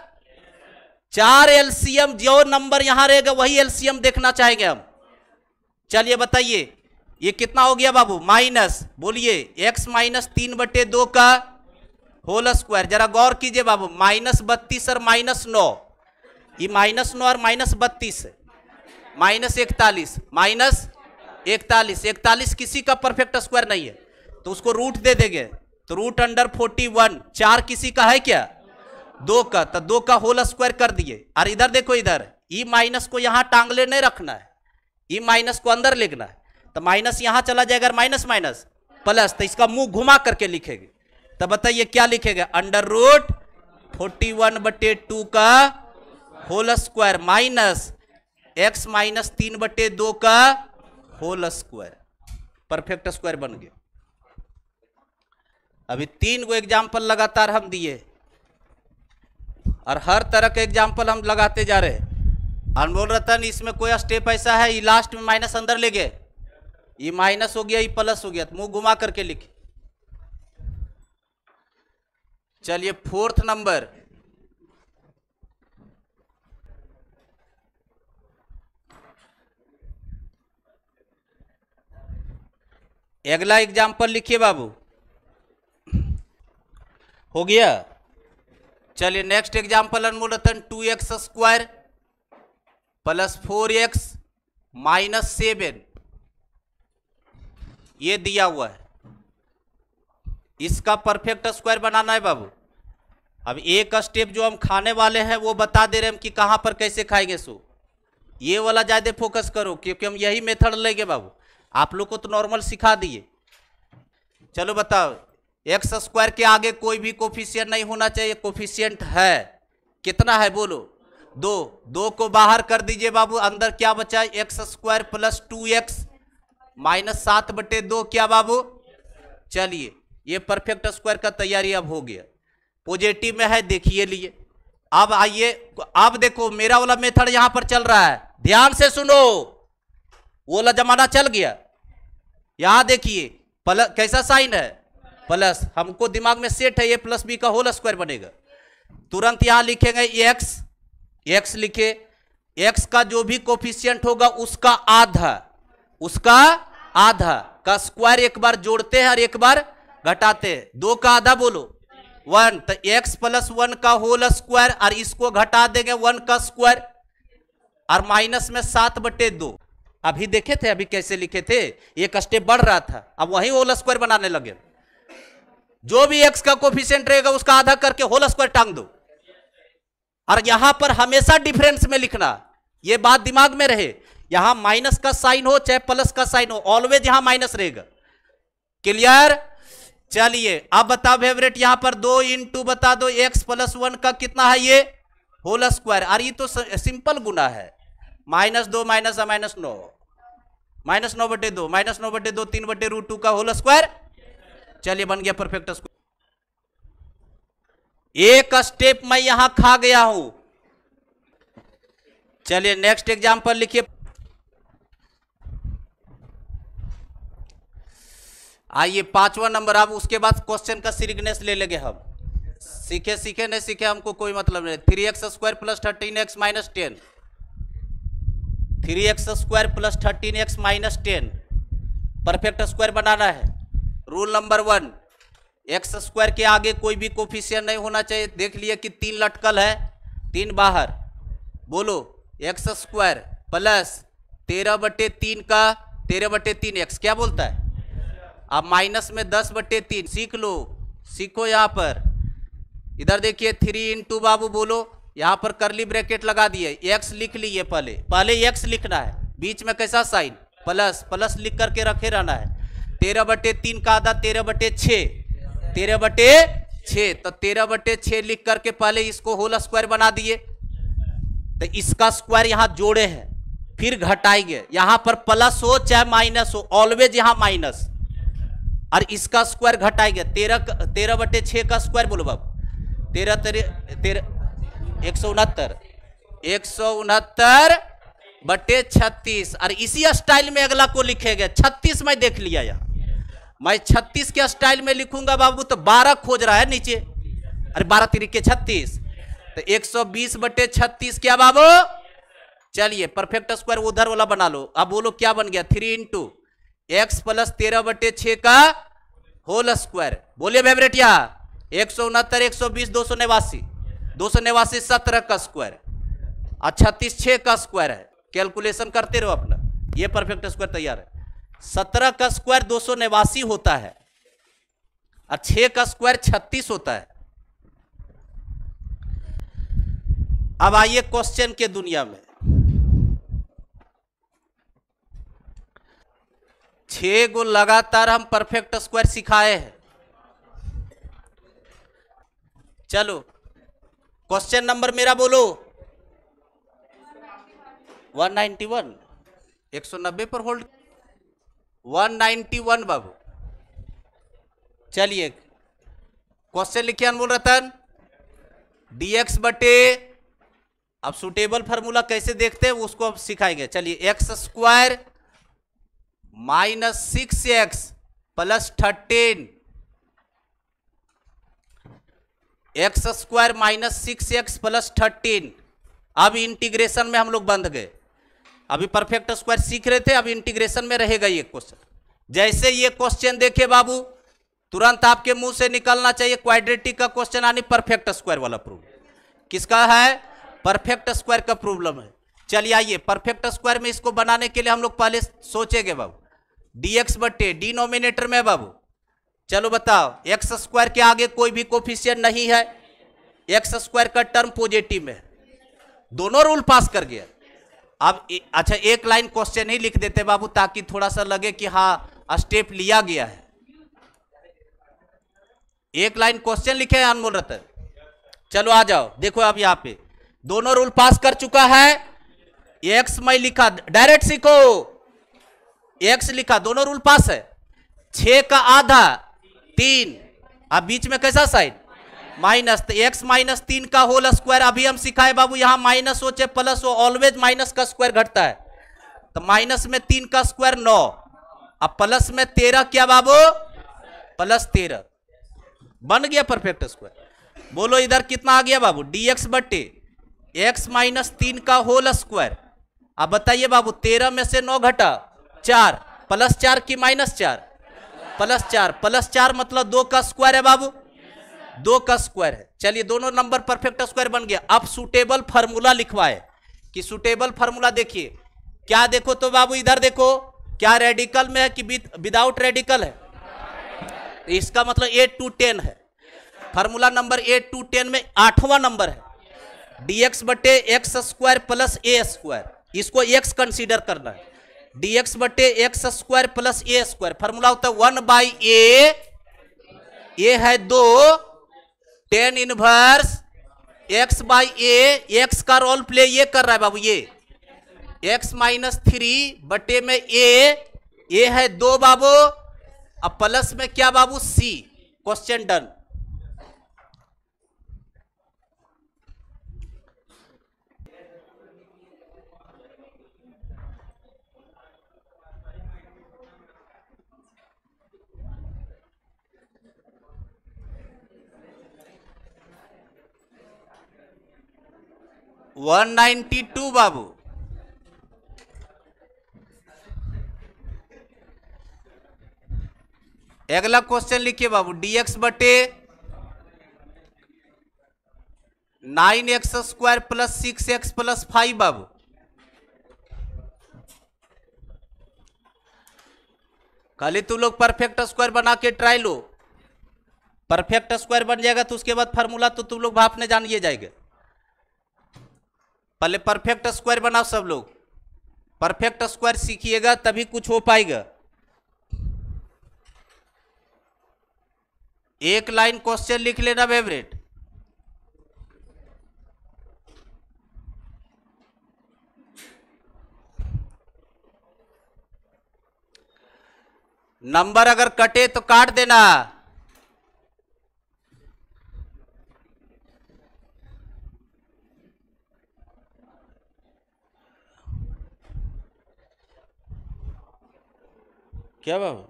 4 एलसीएम, जो नंबर यहां रहेगा वही एलसीएम देखना चाहेंगे हम। चलिए बताइए, ये कितना हो गया बाबू? माइनस, बोलिए, x - 3/2 का होल स्क्वायर। जरा गौर कीजिए बाबू, -32 और -9, ये -9 और -32 है, -41, -41 किसी का परफेक्ट स्क्वायर नहीं है, तो उसको रूट दे देंगे, तो √41। 4 किसी का है क्या? 2 का, तो 2 का होल स्क्वायर कर दिए। और इधर देखो, इधर ई माइनस को यहां टांगले नहीं रखना है, ई माइनस को अंदर लिखना है, तो माइनस यहां चला जाएगा, माइनस माइनस प्लस, तो इसका मुंह घुमा करके लिखेंगे। तो बताइए क्या लिखेगा? √41/2 का होल स्क्वायर माइनस x - 3/2 का होल स्क्वायर, परफेक्ट स्क्वायर बन गया। अभी 3 गो एग्जाम्पल लगातार हम दिए, और हर तरह के एग्जाम्पल हम लगाते जा रहे हैं। अनमोल रतन, इसमें कोई स्टेप ऐसा है ये लास्ट में माइनस अंदर ले गए, ये माइनस हो गया ये प्लस हो गया, तो मुंह घुमा करके लिखे। चलिए फोर्थ नंबर, अगला एग्जाम्पल लिखिए बाबू। हो गया। चलिए नेक्स्ट एग्जाम्पल अनमोल रतन, 2x square plus 4x minus 7 ये दिया हुआ है, इसका परफेक्ट स्क्वायर बनाना है बाबू। अब एक स्टेप जो हम खाने वाले हैं वो बता दे रहे हैं कि कहां पर कैसे खाएंगे। सो ये वाला ज्यादा फोकस करो क्योंकि हम यही मेथड लेंगे बाबू, आप लोग को तो नॉर्मल सिखा दिए। चलो बताओ, एक्स स्क्वायर के आगे कोई भी कोफिशिएंट नहीं होना चाहिए, कोफिशिएंट है कितना है बोलो, 2, 2 को बाहर कर दीजिए बाबू, अंदर क्या बचा है, x square plus 2x minus 7/2 क्या बाबू। चलिए ये परफेक्ट स्क्वायर का तैयारी अब हो गया, पॉजिटिव में है देखिए लिए। अब आइए, अब देखो मेरा वाला मेथड यहां पर चल रहा है, ध्यान से सुनो, वो वाला जमाना चल गया। यहां देखिए प्लस कैसा साइन है, प्लस, हमको दिमाग में सेट है ये प्लस बी का होल स्क्वायर बनेगा। तुरंत यहां लिखेंगे एक्स, एक्स लिखे, एक्स का जो भी कोफिशिएंट होगा उसका आधा, उसका आधा का स्क्वायर एक बार जोड़ते हैं और एक बार घटाते हैं। 2 का आधा बोलो 1, तो एक्स प्लस 1 का होल स्क्वायर और इसको घटा देंगे 1 का स्क्वायर और माइनस में 7/2। अभी देखे थे अभी कैसे लिखे थे, एक स्टेप बढ़ रहा था, अब वही होल स्क्वायर बनाने लगे। जो भी एक्स का कोफिशिएंट रहेगा उसका आधा करके होल स्क्वायर टांग दो, और यहां पर हमेशा डिफरेंस में लिखना, यह बात दिमाग में रहे, यहां माइनस का साइन हो चाहे प्लस का साइन हो, ऑलवेज यहां माइनस रहेगा। क्लियर। चलिए अब बताओ फेवरेट, यहां पर 2 इंटू बता दो एक्स प्लस 1 का कितना है ये होल स्क्वायर, और ये तो सिंपल गुना है, -2 माइनस -9, -9/2 -9/2 3/√2 का होल स्क्वायर। चलिए बन गया परफेक्ट स्क्वायर। एक स्टेप मैं यहां खा गया हूं। चलिए नेक्स्ट एग्जांपल लिखिए। आइए 5वां नंबर, अब उसके बाद क्वेश्चन का सीरियसनेस ले लेंगे हम, सीखे सीखे नहीं सीखे हमको कोई मतलब नहीं। 3x square plus 13x minus 10, 3x square plus 13x minus 10 perfect square बनाना है। रूल नंबर 1, एक्स स्क्वायर के आगे कोई भी कोफिशिएंट नहीं होना चाहिए। देख लिए कि 3 लटकल है, 3 बाहर, बोलो एक्स स्क्वायर प्लस 13/3 का 13/3 एक्स क्या बोलता है, अब माइनस में 10/3 सीख लो, सीखो। यहां पर इधर देखिए 3 इंटू बाबू बोलो, यहां पर करली ब्रैकेट लगा दिए, एक्स लिख लिए, पहले एक्स लिखना है, बीच में कैसा साइन प्लस, प्लस लिख करके रखे रहना है। 13/3 का आधा 13/6, 13/6, तो 13/6 लिख करके पहले इसको होल स्क्वायर बना दिए, तो इसका स्क्वायर यहां जोड़े हैं, फिर घटाएंगे, यहां पर प्लस हो चाहे माइनस हो ऑलवेज यहां माइनस, और इसका स्क्वायर घटाएंगे। 13/6 का स्क्वायर बोलो बाबू, 169/36, और इसी स्टाइल में अगला को लिखेगा। 36 मैं देख लिया, यहाँ मैं 36 के स्टाइल में लिखूंगा बाबू, तो 12 खोज रहा है नीचे, अरे 12 3 36, तो 120/36 क्या बाबू। चलिए परफेक्ट स्क्वायर उधर वाला बना लो। अब बोलो क्या बन गया, 3 इंटू एक्स प्लस 13/6 का होल स्क्वायर, बोलिए फेवरेटिया, 169, 120, 289, 289 17 का स्क्वायर, और 36 6 का स्क्वायर है। कैलकुलेशन करते रहो अपना, ये परफेक्ट स्क्वायर तैयार है। 17 का स्क्वायर 289 होता है, और 6 का स्क्वायर 36 होता है। अब आइए क्वेश्चन के दुनिया में, 6 गो लगातार हम परफेक्ट स्क्वायर सिखाए हैं। चलो क्वेश्चन नंबर मेरा बोलो 191, 190 पर होल्ड, 191 बाबू। चलिए क्वेश्चन लिखिए अनमोल रतन, dx/, अब सुटेबल फार्मूला कैसे देखते हैं उसको अब सिखाएंगे। चलिए, x square minus 6x plus 13, x square minus 6x plus 13। अब इंटीग्रेशन में हम लोग बंध गए। अभी परफेक्ट स्क्वायर सीख रहे थे, अब इंटीग्रेशन में रहेगा ये क्वेश्चन। जैसे ये क्वेश्चन देखे बाबू, तुरंत आपके मुंह से निकलना चाहिए क्वाड्रेटिक का क्वेश्चन यानी परफेक्ट स्क्वायर वाला प्रॉब्लम। किसका है? परफेक्ट स्क्वायर का प्रॉब्लम है। चलिए आइए, परफेक्ट स्क्वायर में इसको बनाने के लिए हम लोग पहले सोचेंगे बाबू, dx बटे डिनोमिनेटर में बाबू। चलो बताओ, एक्स स्क्वायर के आगे कोई भी कोफिशिएंट नहीं है, एक्स स्क्वायर का टर्म पॉजिटिव में है, दोनों रूल पास कर गया। अब अच्छा, एक लाइन क्वेश्चन ही लिख देते बाबू ताकि थोड़ा सा लगे कि हाँ स्टेप लिया गया है। एक लाइन क्वेश्चन लिखे हैं अनमोल रतन। चलो आ जाओ, देखो अब यहां पे दोनों रूल पास कर चुका है। एक्स मैं लिखा, डायरेक्ट सीखो, एक्स लिखा, दोनों रूल पास है। 6 का आधा 3, अब बीच में कैसा साइन माइनस, तो एक्स माइनस 3 का होल स्क्वायर। अभी हम सिखाए बाबू, यहां माइनस हो चाहे प्लस हो, ऑलवेज माइनस का स्क्वायर घटता है। तो माइनस में 3 का स्क्वायर 9, अब प्लस में 13 क्या बाबू, प्लस 13, बन गया परफेक्ट स्क्वायर। बोलो इधर कितना आ गया बाबू, dx बटे एक्स माइनस 3 का होल स्क्वायर। अब बताइए बाबू, 13 में से 9 घटा 4, प्लस 4 की माइनस 4, प्लस 4, प्लस 4 मतलब 2 का स्क्वायर है बाबू, 2 का स्क्वायर है। चलिए, दोनों नंबर परफेक्ट स्क्वायर बन गया। अब सुटेबल फार्मूला लिखवाए कि सुटेबल फार्मूला देखिए क्या, देखो तो बाबू इधर देखो, क्या रेडिकल में है कि विदाउट रेडिकल है? इसका मतलब 8 to 10 है। फार्मूला नंबर 8 to 10 में 8वां नंबर है, dx बटे एक्स स्क्वायर प्लस ए स्क्वायर। इसको x कंसीडर करना है, dx बटे एक्स स्क्वायर प्लस ए स्क्वायर। फार्मूला होता है 1/a, ये है 2, 10 inverse x by a. x का रोल प्ले ये कर रहा है बाबू, ये x माइनस 3 बटे में a है 2 बाबू, अब प्लस में क्या बाबू c। Question done. वन 192 बाबू। अगला क्वेश्चन लिखिए बाबू, dx बटे 9x square plus 6x plus 5 बाबू। खाली तू लोग परफेक्ट स्क्वायर बना के ट्राई लो, परफेक्ट स्क्वायर बन जाएगा तो उसके बाद फार्मूला तो तुम लोग भापने जानिए जाएगा। पहले परफेक्ट स्क्वायर बनाओ सब लोग, परफेक्ट स्क्वायर सीखिएगा तभी कुछ हो पाएगा। एक लाइन क्वेश्चन लिख लेना फेवरेट। नंबर अगर कटे तो काट देना। क्या बाबू,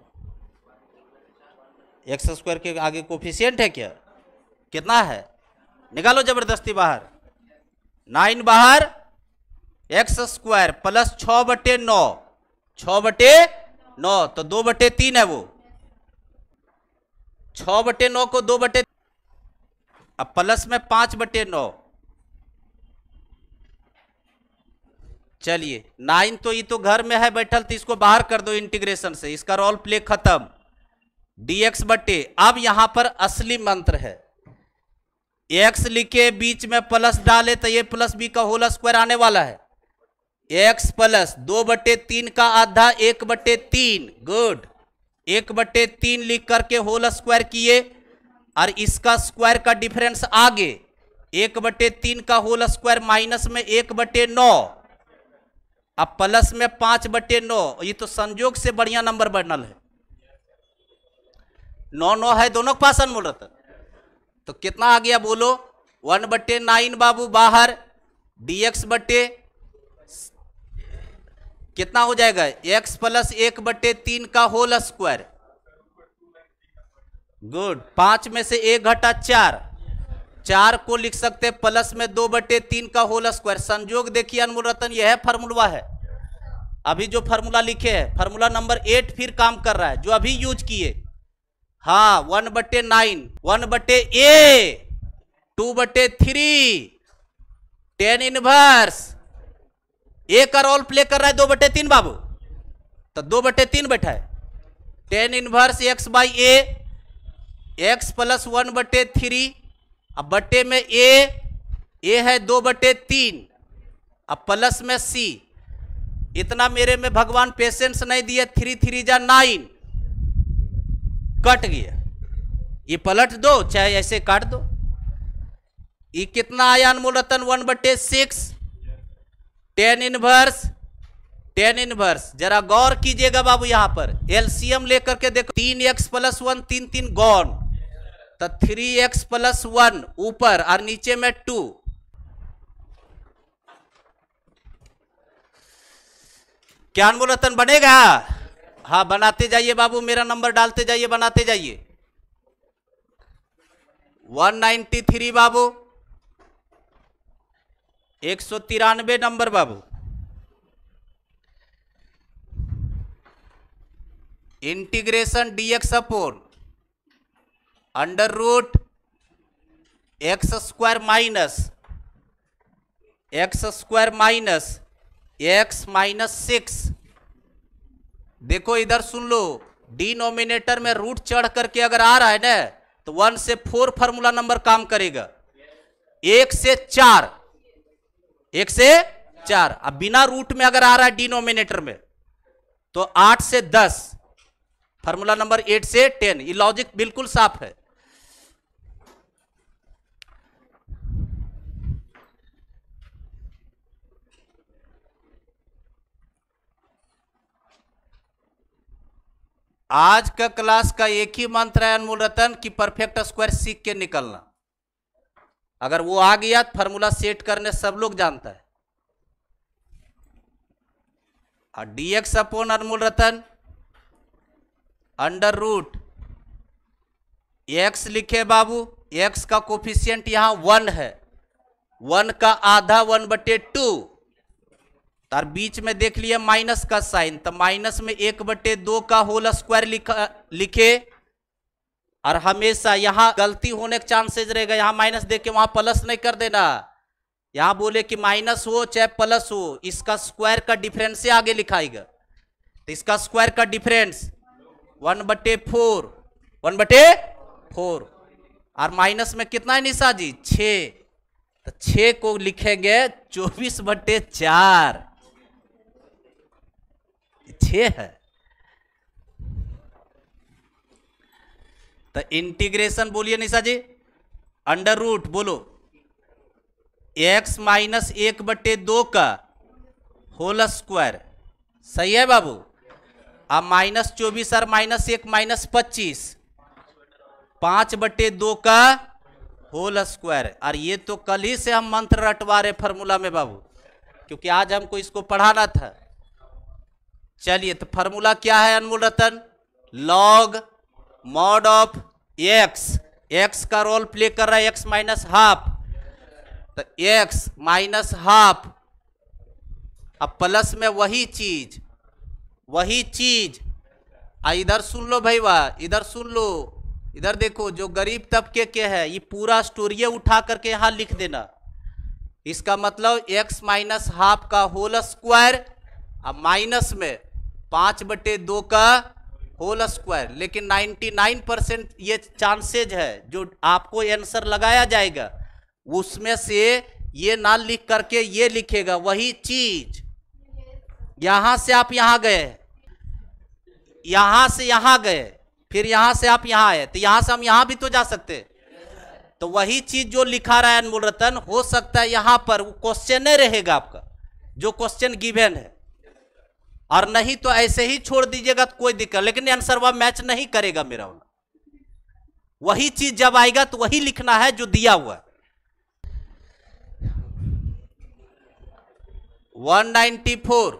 एक्स स्क्वायर के आगे कोफिशिएंट है क्या? कितना है? निकालो जबरदस्ती बाहर। 9 बाहर, एक्स स्क्वायर प्लस 6/9, 6/9 तो 2/3 है वो, 6/9 को 2/, अब प्लस में 5/9। चलिए 9 तो ये तो घर में है बैठल, तो इसको बाहर कर दो इंटीग्रेशन से, इसका रोल प्ले खत्म। dx बटे, अब यहां पर असली मंत्र है, x लिखे बीच में प्लस डाले तो ये प्लस बी का होल स्क्वायर आने वाला है। x प्लस 2/3 का आधा 1/3, गुड, 1/3 लिख करके होल स्क्वायर किए, और इसका स्क्वायर का डिफरेंस आगे 1/3 का होल स्क्वायर माइनस में 1/9, अब प्लस में 5/9। ये तो संयोग से बढ़िया नंबर बनल है, 9 है दोनों के पास अनमोल रतन। तो कितना आ गया बोलो, 1/9 बाबू बाहर, dx बटे कितना हो जाएगा, x प्लस 1/3 का होल स्क्वायर। गुड। 5 में से 1 घटा 4, 4 को लिख सकते प्लस में 2/3 का होल स्क्वायर। संयोग देखिए अनमोल रतन, यह फॉर्मूला है। अभी जो फॉर्मूला लिखे हैं, फॉर्मूला नंबर 8 फिर काम कर रहा है जो अभी यूज किए। हाँ, 1/9, 1/a, 2/3, tan इनवर्स। ए का रोल प्ले कर रहा है 2/3 बाबू, तो 2/3 बैठा है। tan inverse x by a, x plus 1/3, अब बट्टे में ए है 2/3, अब प्लस में c। इतना मेरे में भगवान पेशेंस नहीं दिए। 3 3 जा 9, कट गया। ये पलट दो चाहे ऐसे काट दो। ये कितना आया अनमोल रतन, 1/6 tan इनवर्स। जरा गौर कीजिएगा बाबू, यहां पर एलसीएम लेकर के देखो। 3x प्लस 1, 3 3 गौन, तो 3x प्लस 1 ऊपर और नीचे में 2। क्या अनमोल रतन बनेगा? हाँ, बनाते जाइए बाबू, मेरा नंबर डालते जाइए, बनाते जाइए। 193 बाबू, 193 नंबर बाबू। Integration dx upon under root x square minus x minus 6। देखो इधर सुन लो, डिनोमिनेटर में रूट चढ़ करके अगर आ रहा है ना, तो 1 से 4 फार्मूला नंबर काम करेगा। 1 से 4, 1 से 4। अब बिना रूट में अगर आ रहा है डिनोमिनेटर में, तो 8 से 10, फार्मूला नंबर 8 से 10। ये लॉजिक बिल्कुल साफ है। आज का क्लास का एक ही मंत्र है अनमोल रतन कि परफेक्ट स्क्वायर सीख के निकलना। अगर वो आ गया तो फार्मूला सेट करने सब लोग जानता है। और dx अपॉन अनमोल रतन अंडर रूट x लिखे बाबू। x का कोफिशिएंट यहां 1 है, 1 का आधा 1/2, तार बीच में देख लिया माइनस का साइन, तो माइनस में 1/2 का होल स्क्वायर लिखे। और हमेशा यहां गलती होने के चांसेस रहेगा, यहां माइनस देख के वहां प्लस नहीं कर देना। यहां बोले कि माइनस हो चाहे प्लस हो, इसका स्क्वायर का डिफरेंस से आगे लिखाएगा। तो इसका स्क्वायर का डिफरेंस 1/4, 1/4। और माइनस में कितना है निशा जी, 6, तो 6 को लिखेंगे 24/4, 6 है। तो इंटीग्रेशन बोलिए निशा जी, अंडर रूट बोलो x माइनस 1/2 का होल स्क्वायर। सही है बाबू। अब -24 और -1 -25, 5/2 का होल स्क्वायर। और ये तो कल ही से हम मंत्र रटवा रहे फार्मूला में बाबू, क्योंकि आज हमको इसको पढ़ाना था। चलिए, तो फार्मूला क्या है अनमोल रतन, लॉग मॉड ऑफ x का रोल प्ले कर रहा है x माइनस हाफ, तो x माइनस हाफ। अब प्लस में वही चीज। इधर सुन लो भाई, वाह इधर सुन लो, इधर देखो, जो गरीब तबके के है ये पूरा स्टोरी उठा करके यहां लिख देना। इसका मतलब x माइनस हाफ का होल स्क्वायर, अब माइनस में 5/2 का होल स्क्वायर। लेकिन 99% ये चांसेज है जो आपको आंसर लगाया जाएगा, उसमें से ये ना लिख करके ये लिखेगा वही चीज। यहां से आप यहां गए, यहां से यहां गए, फिर यहां से आप यहां आए, तो यहां से हम यहां भी तो जा सकते। तो वही चीज जो लिखा रहा है अनमोल रतन, हो सकता है यहां पर वो क्वेश्चन नहीं रहेगा आपका, जो क्वेश्चन गिवन है, और नहीं तो ऐसे ही छोड़ दीजिएगा तो कोई दिक्कत, लेकिन आंसर वह मैच नहीं करेगा मेरा वाला। वही चीज जब आएगा तो वही लिखना है जो दिया हुआ है। 194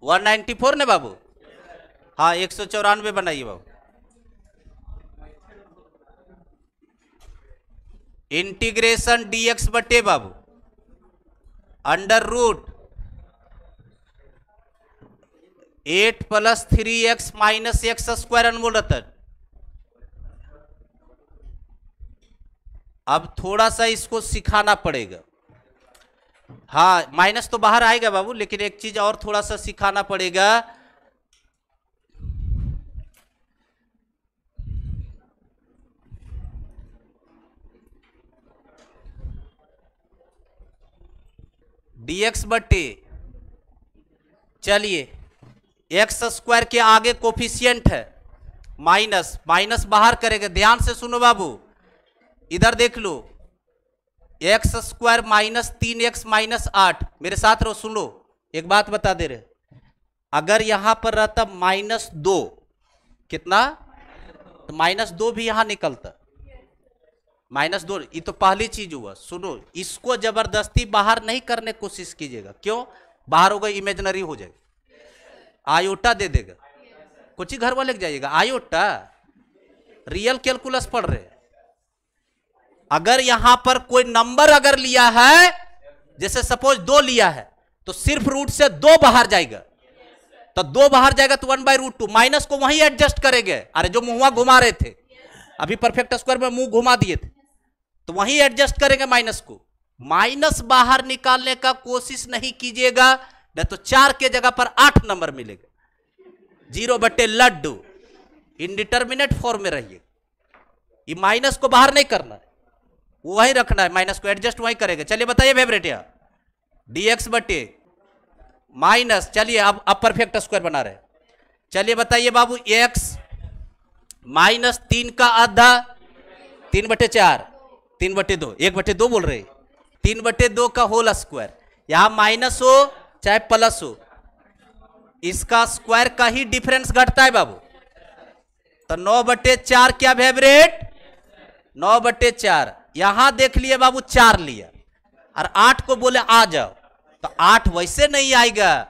194 ने बाबू। हाँ 194 बनाइए बाबू। इंटीग्रेशन dx बटे बाबू under root 8 + 3x - x square अनमोल रतन। अब थोड़ा सा इसको सिखाना पड़ेगा। हाँ माइनस तो बाहर आएगा बाबू, लेकिन एक चीज और थोड़ा सा सिखाना पड़ेगा। dx बटे, चलिए एक्स स्क्वायर के आगे कोफिशिएंट है माइनस, माइनस बाहर करेंगे। ध्यान से सुनो बाबू, इधर देख लो, एक्स स्क्वायर -3x - 8। मेरे साथ रहो, सुन लो, एक बात बता दे रहे, अगर यहां पर रहता -2, कितना, तो -2 भी यहां निकलता। -2, ये तो पहली चीज हुआ। सुनो, इसको जबरदस्ती बाहर नहीं करने की कोशिश कीजिएगा। क्यों? बाहर होगा इमेजिनरी हो जाएगा, आयोटा दे देगा। कुछ ही घर वाले जाइएगा, आयोटा रियल कैलकुलस पढ़ रहे हैं। अगर यहां पर कोई नंबर अगर लिया है, जैसे सपोज 2 लिया है, तो सिर्फ रूट से 2 बाहर जाएगा, तो 2 बाहर जाएगा तो 1/√2। माइनस को वहीं एडजस्ट करेंगे। अरे जो मुंह घुमा रहे थे अभी, परफेक्ट स्क्वायर में मुंह घुमा दिए थे, तो वहीं एडजस्ट करेंगे माइनस को। माइनस बाहर निकालने का कोशिश नहीं कीजिएगा, नहीं तो 4 के जगह पर 8 नंबर मिलेगा। 0 बटे लड्डू, इनडिटर्मिनेट फॉर्म में रहिए। ये माइनस को बाहर नहीं करना है, वही रखना है, माइनस को एडजस्ट वही करेंगे। चलिए बताइए फेवरेट, या dx बटे माइनस, चलिए अब परफेक्ट स्क्वायर बना रहे। चलिए बताइए बाबू, x -3 का आधा 3/4, 3/2, 1/2 बोल रहे, 3/2 का होल स्क्वायर। यहां माइनस हो चाहे प्लस हो, इसका स्क्वायर का ही डिफरेंस घटता है बाबू। तो 9/4 क्या फेवरेट, 9/4। यहां देख लिए बाबू 4 लिया, और 8 को बोले आ जाओ, तो 8 वैसे नहीं आएगा,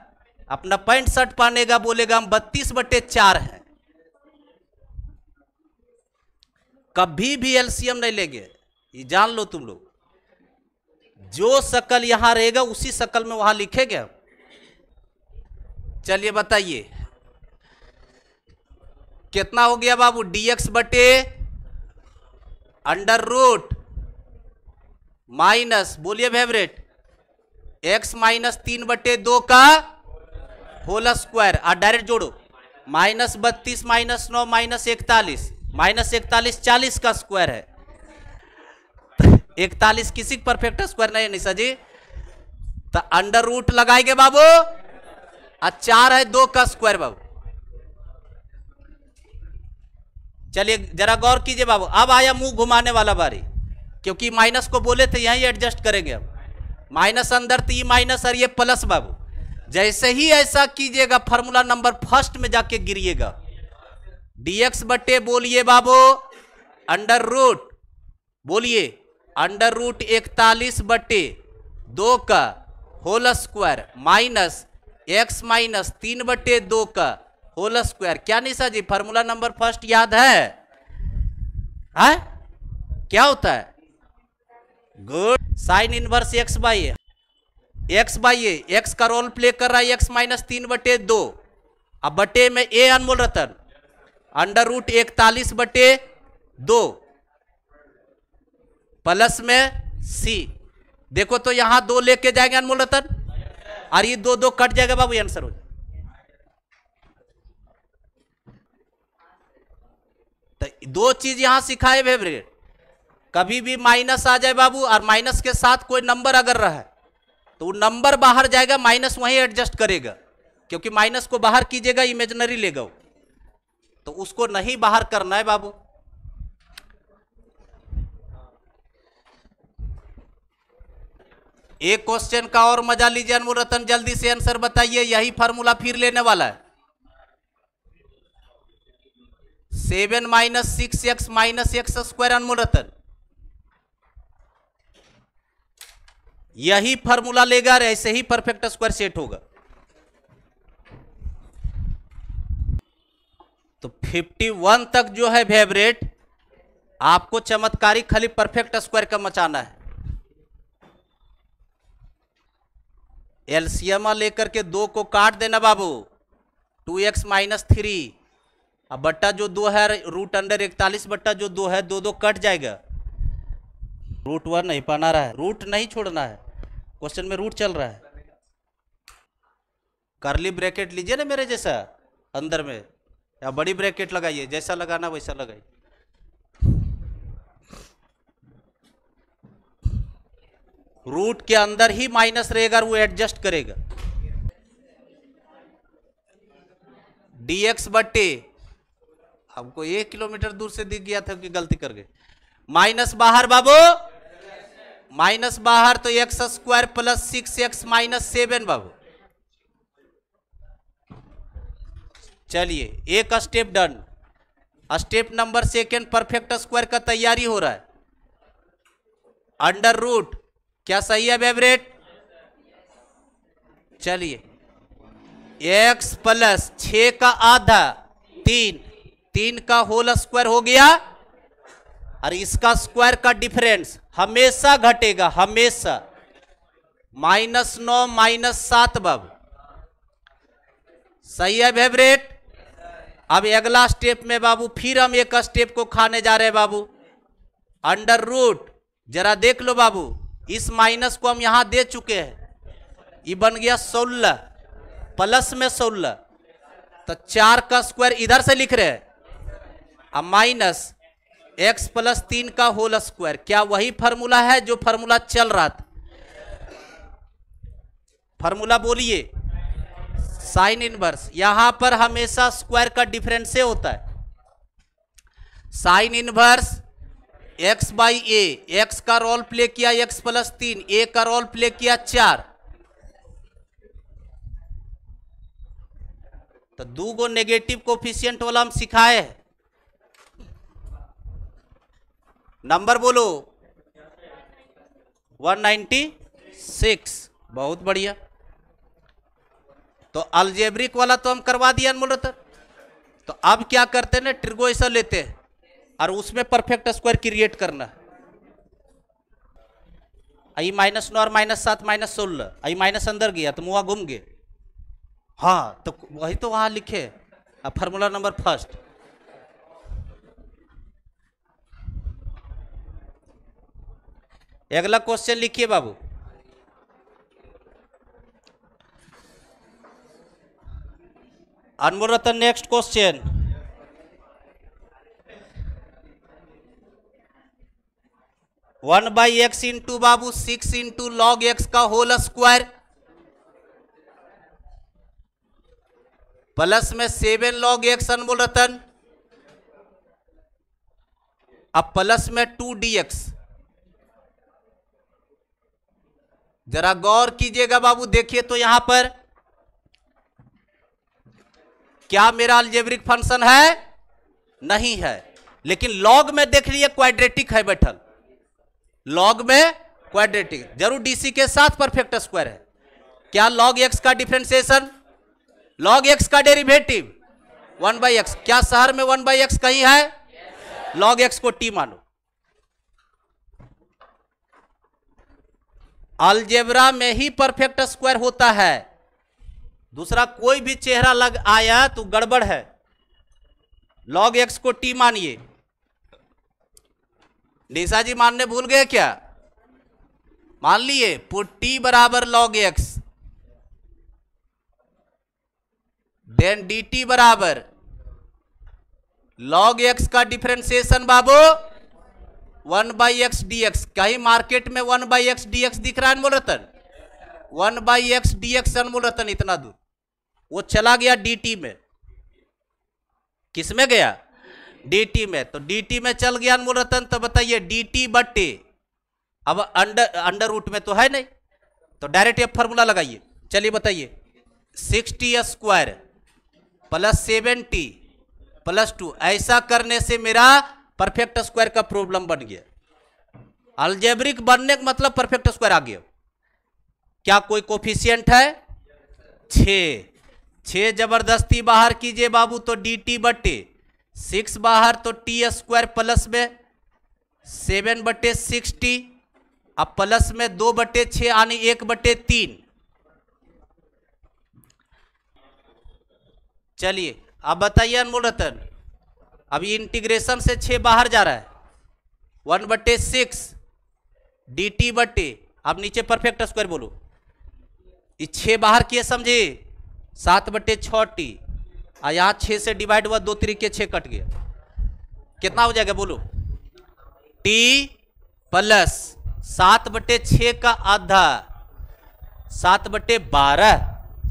अपना पैंट शर्ट पहनेगा, बोलेगा हम 32/4 हैं। कभी भी एलसीएम नहीं लेंगे, ये जान लो तुम लोग। जो शकल यहां रहेगा उसी शकल में वहां लिखेंगे। चलिए बताइए कितना हो गया बाबू, dx बटे अंडर रूट माइनस, बोलिए फेवरेट, x -3/2 का होल स्क्वायर, और डायरेक्ट जोड़ो, -32 - 9 -41, -41 40 का स्क्वायर है। 41 किसी परफेक्ट स्क्वायर नहीं है निशा जी, तो अंडर रूट लगाएंगे बाबू, और 4 है 2 का स्क्वायर बाबू। चलिए जरा गौर कीजिए बाबू, अब आया मुंह घुमाने वाला बारी, क्योंकि माइनस को बोले थे यहीं एडजस्ट करेंगे। अब माइनस अंदर, तो ये माइनस और ये प्लस बाबू। जैसे ही ऐसा कीजिएगा, फार्मूला नंबर फर्स्ट में जाके गिरिएगा। dx बटे बोलिए बाबू अंडर रूट, बोलिए अंडर रूट 41/2 का होल स्क्वायर माइनस x -3/2 का होल स्क्वायर। क्या Nisha ji, formula number first याद है? क्या होता है? Good, sine inverse x by a, x का रोल प्ले कर रहा है, x -3/2, अब बटे में a अनमोल रतन, अंडर रूट 41/2 प्लस में c। देखो तो यहां 2 लेके जाएंगे अनमोल रतन, और ये 2 कट जाएगा बाबू, आंसर हो जाए। तो 2 चीज यहां सिखाए फेवरेट, कभी भी माइनस आ जाए बाबू, और माइनस के साथ कोई नंबर अगर रहा तो वो नंबर बाहर जाएगा, माइनस वहीं एडजस्ट करेगा, क्योंकि माइनस को बाहर कीजिएगा इमेजिनरी लेगा, तो उसको नहीं बाहर करना है बाबू। एक क्वेश्चन का और मजा लीजिए अनमोल रतन, जल्दी से आंसर बताइए, यही फार्मूला फिर लेने वाला है। 7 minus 6x minus x square अनमोल रतन, यही फॉर्मूला लेगा और ऐसे ही परफेक्ट स्क्वायर सेट होगा। तो 51 तक जो है फेवरेट, आपको चमत्कारी खाली परफेक्ट स्क्वायर का मचाना है। एलसीएम लेकर के 2 को काट देना बाबू, 2x माइनस 3, अब बट्टा जो 2 है रूट अंडर 41 बट्टा जो 2 है, 2 कट जाएगा। रूट 1 नहीं पाना रहा है, रूट नहीं छोड़ना है, क्वेश्चन में रूट चल रहा है। कर्ली ब्रैकेट लीजिए ना मेरे जैसा अंदर में, या बड़ी ब्रैकेट लगाइए, जैसा लगाना वैसा लगाइए। रूट के अंदर ही माइनस रहेगा, वो एडजस्ट करेगा। dx बट्टे, हमको 1 किलोमीटर दूर से दिख गया था कि गलती कर गए। माइनस बाहर बाबू, माइनस बाहर तो x square plus 6x minus 7 बाबू। चलिए एक step done. Step number 2 perfect square का तैयारी हो रहा है। अंडर रूट क्या सही है फेवरेट? चलिए x प्लस 6 का आधा 3 का होल स्क्वायर हो गया, और इसका स्क्वायर का डिफरेंस हमेशा घटेगा, हमेशा। -9 -7 बाबू, सही है फेवरेट। अब अगला स्टेप में बाबू फिर हम एक स्टेप को खाने जा रहे हैं बाबू। अंडर रूट, जरा देख लो बाबू, इस माइनस को हम यहां दे चुके हैं, ये बन गया 16 प्लस में 16, तो 4 का स्क्वायर इधर से लिख रहे हैं, अब माइनस x प्लस 3 का होल स्क्वायर। क्या वही फॉर्मूला है जो फॉर्मूला चल रहा था? फॉर्मूला बोलिए, साइन इनवर्स। यहां पर हमेशा स्क्वायर का डिफरेंस से होता है। Sign inverse x by A, x का रोल प्ले किया x प्लस 3, ए का रोल प्ले किया 4, तो 2 गो नेगेटिव कोफिशिएंट वाला हम सिखाए हैं। नंबर बोलो 196, बहुत बढ़िया। तो अलजेब्रिक वाला तो हम करवा दिया अनमोल रतन। तो अब क्या करते हैं ना, ट्रिगोइसर लेते हैं और उसमें परफेक्ट स्क्वायर क्रिएट करना। आई -9 और -7 -16, आई माइनस अंदर गया तो मुआ घूम गए। हाँ तो वही तो वहां लिखे, अब फार्मूला नंबर फर्स्ट। अगला क्वेश्चन लिखिए बाबू। अनमोल रतन next question. One by x into बाबू 6 इंटू लॉग एक्स का होल स्क्वायर प्लस में 7 लॉग एक्स अनमोल रतन, अब प्लस में 2dx। जरा गौर कीजिएगा बाबू, देखिए तो यहां पर क्या मेरा अलजेब्रिक फंक्शन है? नहीं है, लेकिन लॉग में देख लीजिए क्वाड्रेटिक है बैठल, लॉग में क्वाड्रेटिक, जरूर डीसी के साथ परफेक्ट स्क्वायर है। क्या लॉग एक्स का डिफरेंशिएशन, लॉग एक्स का डेरिवेटिव 1/x, क्या शहर में 1/x कहीं है? लॉग एक्स को टी मानो। अलजेब्रा में ही परफेक्ट स्क्वायर होता है, दूसरा कोई भी चेहरा लग आया तो गड़बड़ है। लॉग एक्स को टी मानिए। निशा जी मानने भूल गए क्या? मान लिए, पुट टी बराबर log x, then d T बराबर लॉग एक्स का डिफरेंशिएशन बाबू 1/x dx। कहीं मार्केट में 1/x dx दिख रहा है अनमोल रतन? 1/x dx अनमोल रतन इतना दूर, वो चला गया dt में। किस में गया? dt में। तो dt में चल गया अनमोल रतन, तो बताइए dt बट्टे, अब अंडर रूट में तो है नहीं, तो डायरेक्ट ये फॉर्मूला लगाइए। चलिए बताइए, 60 स्क्वायर प्लस 70 +2। ऐसा करने से मेरा परफेक्ट स्क्वायर का प्रॉब्लम बन गया। अलजेब्रिक बनने का मतलब परफेक्ट स्क्वायर आ गया। क्या कोई कोफिशिएंट है? 6 जबरदस्ती बाहर कीजिए बाबू, तो dt/6 बाहर, तो t² प्लस में 7/60, अब प्लस में 2/6 यानी 1/3। चलिए अब बताइए अनमोल रतन, अभी इंटीग्रेशन से 6 बाहर जा रहा है, 1/6 dt/, अब नीचे परफेक्ट स्क्वायर बोलो, ये 6 बाहर किए समझे, 7/6t, और यहाँ 6 से डिवाइड हुआ, 2 तरीके 6 कट गया, कितना हो जाएगा बोलो? t प्लस 7/6 का आधा, 7/12,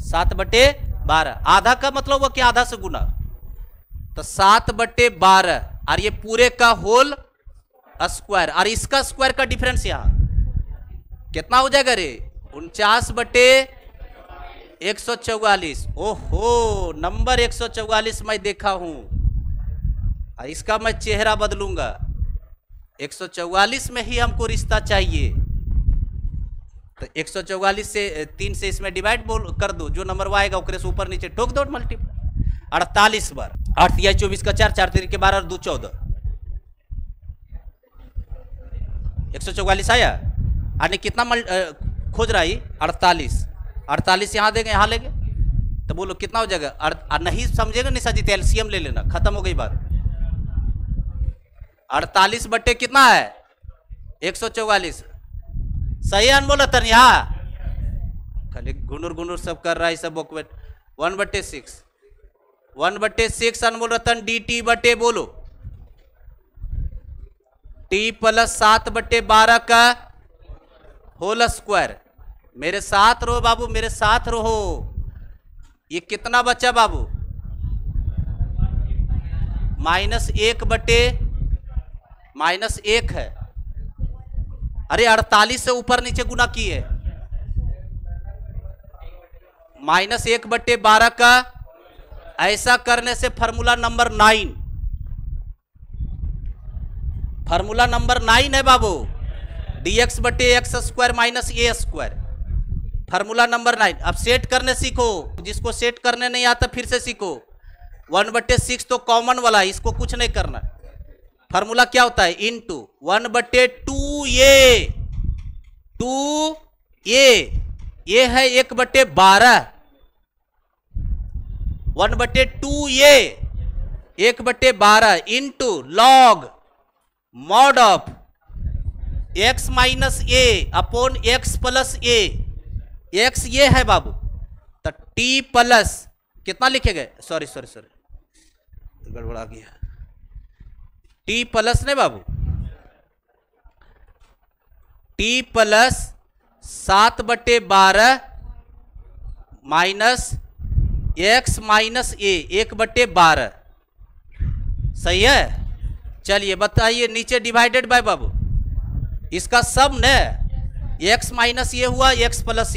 7/12, आधा का मतलब हुआ कि आधा से गुना, तो 7/12, और ये पूरे का होल स्क्वायर, और इसका स्क्वायर का डिफरेंस यहाँ कितना हो जाएगा रे? 49/144। ओहो, नंबर 144 मैं देखा हूं, इसका मैं चेहरा बदलूंगा, 144 में ही हमको रिश्ता चाहिए, तो 144 से 3 से इसमें डिवाइड बोल कर दो, जो नंबर आएगा ओकरे से ऊपर नीचे ठोक दो, मल्टीप्लाई 48 बार, 8 तिया 24 का 4, 4 3 के 12 और 2 14, 144 आया। आने कितना खोज रहा है? 48 यहाँ देंगे, यहाँ लेंगे, तो बोलो कितना हो जाएगा? नहीं समझेगा निशा जी तो एलसीएम ले लेना, खत्म हो गई बात। 48 बटे कितना है? 144। सही है अनमोल रतन? यहाँ खाली घुनुर घुनुर सब कर रहा है सब बकवेट। 1/6, 1/6 अनमोल रतन dt/, बोलो t प्लस 7/12 का होल स्क्वायर। मेरे साथ रहो बाबू, मेरे साथ रहो, ये कितना बचा बाबू? -1 है, अरे 48 से ऊपर नीचे गुना किए, -1/12 का, ऐसा करने से फार्मूला नंबर 9, फार्मूला नंबर 9 है बाबू, dx/x² - a², फार्मूला नंबर 9। अब सेट करने सीखो, जिसको सेट करने नहीं आता फिर से सीखो। 1/6 तो कॉमन वाला, इसको कुछ नहीं करना। फार्मूला क्या होता है? इनटू 1/2a, 2a, ये है 1/12, 1/2a 1/12 into log mod of x - a upon x plus a, x ये है बाबू, तो t प्लस कितना लिखे गए? सॉरी गड़बड़ा गया, t प्लस नहीं बाबू, t plus 7/12 minus x minus a 1/12, सही है। चलिए बताइए, नीचे डिवाइडेड बाय बाबू, इसका सम न x माइनस ये हुआ, x प्लस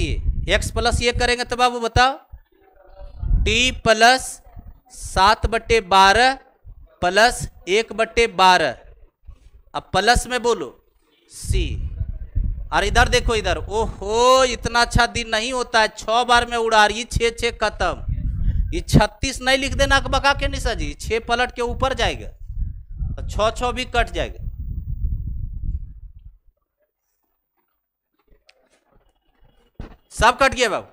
ये करेंगे तो बाबू बताओ, t प्लस 7/12 प्लस 1/12, अब प्लस में बोलो c, और इधर देखो, इधर ओहो इतना अच्छा दिन नहीं होता है, 6 बार में उड़ा रही, 6 खत्म, ये 36 नहीं लिख देना बका के निशा जी, 6 पलट के ऊपर जाएगा तो 6 भी कट जाएगा। सब कट गया बाबू।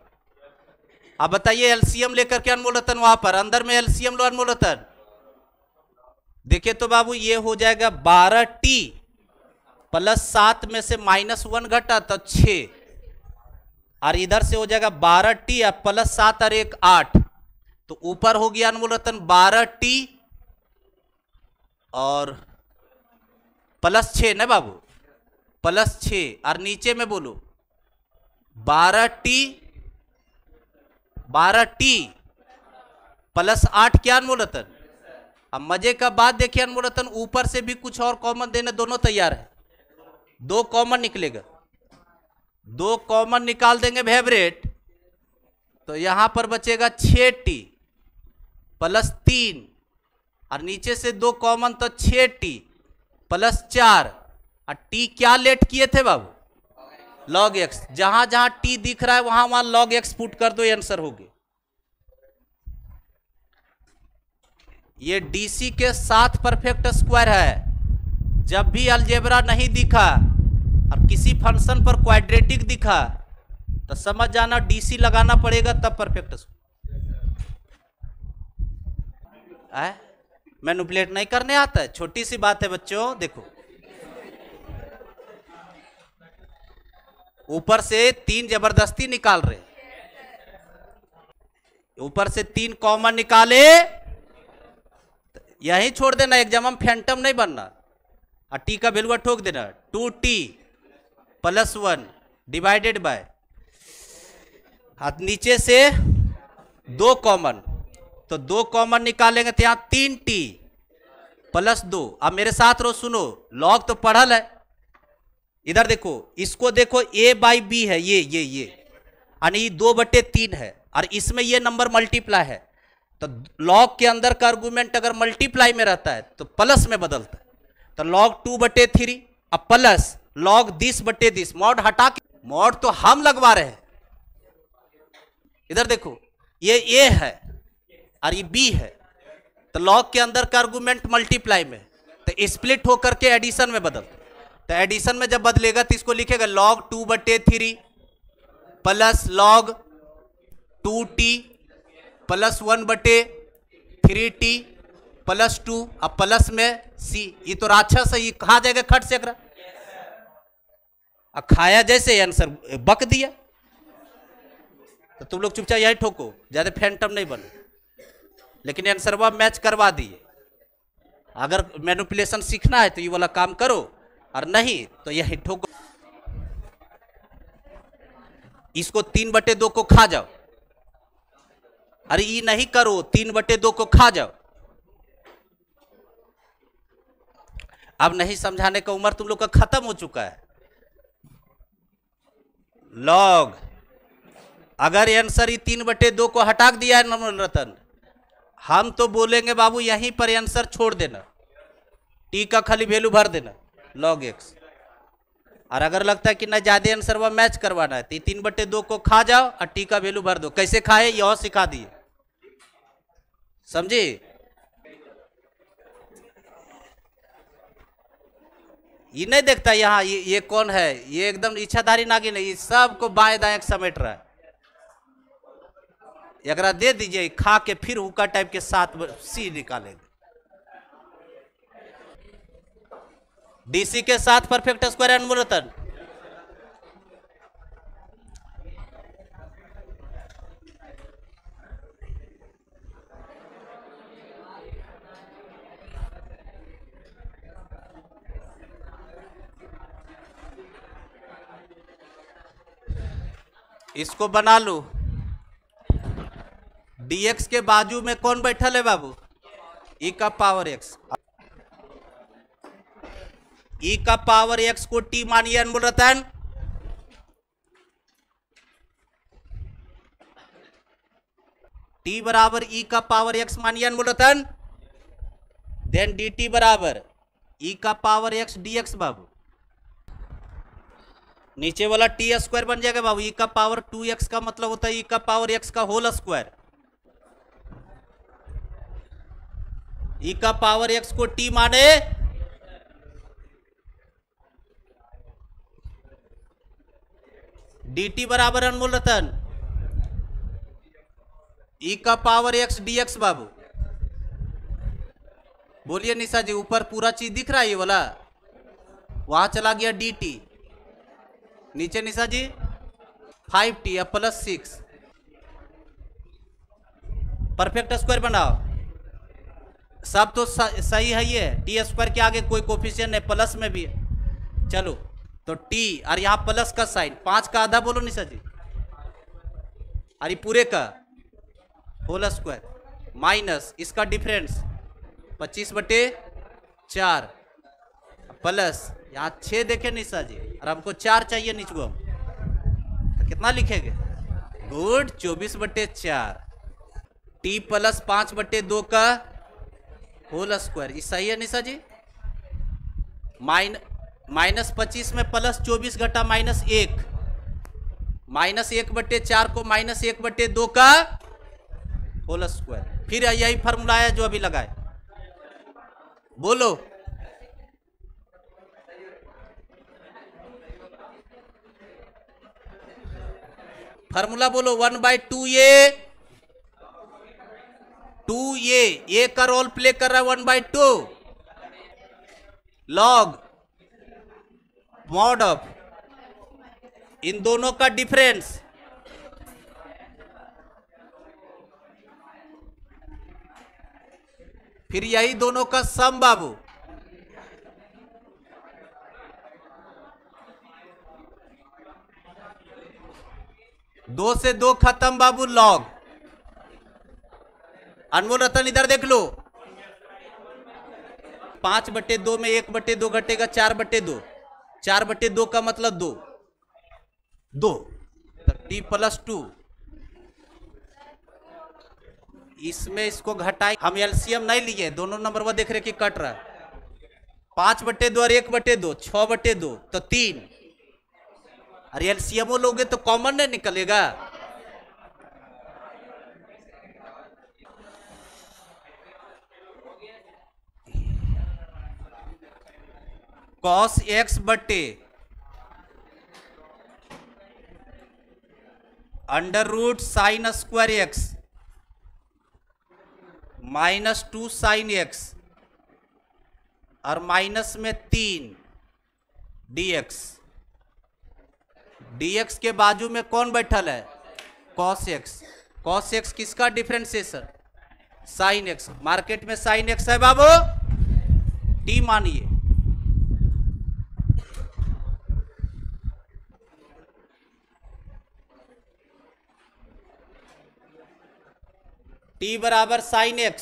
अब बताइए एलसीएम लेकर के अनमोल रतन, वहां पर अंदर में एलसीएम लो अनमोल रतन, देखिए तो बाबू ये हो जाएगा 12t प्लस 7 में से -1 घटा तो 6, और इधर से हो जाएगा 12t प्लस 7 और 1 8, तो ऊपर हो गया अनमोल रतन 12t और प्लस 6 ना बाबू, प्लस 6, और नीचे में बोलो 12t प्लस 8 क्या अनमोल रतन। अब मजे का बात देखिए अनमोल रतन, ऊपर से भी कुछ और कॉमन देने दोनों तैयार है, 2 कॉमन निकलेगा, 2 कॉमन निकाल देंगे फेवरेट, तो यहां पर बचेगा 6t प्लस 3 और नीचे से 2 कॉमन तो 6t प्लस 4 और t क्या लेट किए थे बाबू? log x। जहां जहां t दिख रहा है वहां वहां log x पुट कर दो, आंसर हो गया। ये DC के साथ परफेक्ट स्क्वायर है। जब भी अलजेब्रा नहीं दिखा और किसी फंक्शन पर क्वाड्रेटिक दिखा तो समझ जाना DC लगाना पड़ेगा, तब परफेक्ट स्क्वायर। मैनिपुलेट नहीं करने आता है, छोटी सी बात है बच्चों। देखो ऊपर से 3 जबरदस्ती निकाल रहे, ऊपर से 3 कॉमन निकाले, यही छोड़ देना, एग्जाम में फैंटम नहीं बनना और टी का वैल्यू ठोक देना 2t प्लस 1 डिवाइडेड बाय, नीचे से 2 कॉमन, तो 2 कॉमन निकालेंगे तो यहां 3t प्लस 2। अब मेरे साथ रो, सुनो, लॉग तो पढ़ल है। इधर देखो, इसको देखो a बाई बी है, ये यानी 2/3 है और इसमें ये नंबर मल्टीप्लाई है, तो लॉग के अंदर का आर्गुमेंट अगर मल्टीप्लाई में रहता है तो प्लस में बदलता है, तो log 2/3 अब प्लस log 10/10। मॉड हटा के, मॉड तो हम लगवा रहे हैं। इधर देखो ये a है और ये b है, तो log के अंदर का आर्गुमेंट मल्टीप्लाई में, तो स्प्लिट होकर के एडिशन में बदल, तो एडिशन में जब बदलेगा तो इसको लिखेगा log 2/3 plus log 2t plus 1/3t plus 2, अब प्लस में c। ये तो राक्षस है, ये कहा जाएगा खट से अगर खाया जैसे आंसर बक दिया। तो तुम लोग चुपचाप यही ठोको, ज्यादा फैंटम नहीं बने, लेकिन आंसर वह मैच करवा दिए। अगर मैनिपुलेशन सीखना है तो ये वाला काम करो, और नहीं तो यही ठोको। इसको 3/2 को खा जाओ, अरे ये नहीं करो, 3/2 को खा जाओ। अब नहीं समझाने का उम्र तुम लोग का खत्म हो चुका है। लॉग अगर आंसर 3/2 को हटा दिया है नमन रतन, हम तो बोलेंगे बाबू यहीं पर आंसर छोड़ देना, टी का खाली वैल्यू भर देना log x। और अगर लगता है कि ना ज्यादा आंसर वह मैच करवाना है तो 3/2 को खा जाओ और टी का वैल्यू भर दो। कैसे खाए यह सिखा दिए, समझे? ये नहीं देखता यहाँ ये कौन है, ये एकदम इच्छाधारी नागिन है, ये सबको बाएं दाएं समेट रहा है। अगर दे दीजिए खा के, फिर हुक्का टाइप के साथ सी निकालेंगे। डीसी के साथ परफेक्ट स्क्वायर अनुमोदन। इसको बना लो। dx के बाजू में कौन बैठल है बाबू? e का पावर x। e का पावर x को t मानिए अनमोल रतन। t बराबर e का पावर x मानिए अनमोल रतन। देन dt बराबर e का पावर x dx बाबू। नीचे वाला टी स्क्वायर बन जाएगा बाबू। e का पावर 2x का मतलब होता है e का पावर x का होल स्क्वायर। e का पावर x को t माने dt बराबर अनमोल रतन e का पावर x dx बाबू। बोलिए निशा जी, ऊपर पूरा चीज दिख रहा है ये वाला, वहां चला गया dt। नीचे निशा जी 5t या प्लस 6। परफेक्ट स्क्वायर बनाओ। सब तो सही है, ये टी स्क्वायर के आगे कोई कोफिशिएंट नहीं, प्लस में भी है। चलो तो टी और यहाँ प्लस का साइन, 5 का आधा बोलो निशा जी, और ये पूरे का होल स्क्वायर माइनस इसका डिफरेंस 25/4 प्लस यहाँ 6 देखे निशा जी, और हमको 4 चाहिए नीचे हम, तो कितना लिखेंगे? गुड, 24/4 टी प्लस 5/2 का होल स्क्वायर, ये सही है निशा जी। -25 में +24 घटा -1, -1/4 को -1/2 का होल स्क्वायर। फिर यही फॉर्मूला है जो अभी लगाए, बोलो। फार्मूला बोलो। 1/2a, 2a, ए का रोल प्ले कर रहा है 1/2 लॉग मॉड ऑफ इन दोनों का डिफरेंस, फिर यही दोनों का सम बाबू। दो से दो खत्म बाबू, लॉग। अनमोल रतन इधर देख लो, 5/2 में 1/2 घटेगा 4/2, 4/2 का मतलब 2, 2 तो t+2। इसमें इसको घटाई, हम एलसीएम नहीं लिए, दोनों नंबर वो देख रहे कि कट रहा है। 5/2 और 1/2, 6/2 तो 3। अरे एलसीएम लोगे तो कॉमन नहीं निकलेगा। cos x बटे √sin² x -2 sin x और माइनस में 3 dx। dx के बाजू में कौन बैठल है? cos x। cos x किसका डिफरेंशिएशन? sin x। मार्केट में sin x है बाबू, t मानिए। t बराबर sin x,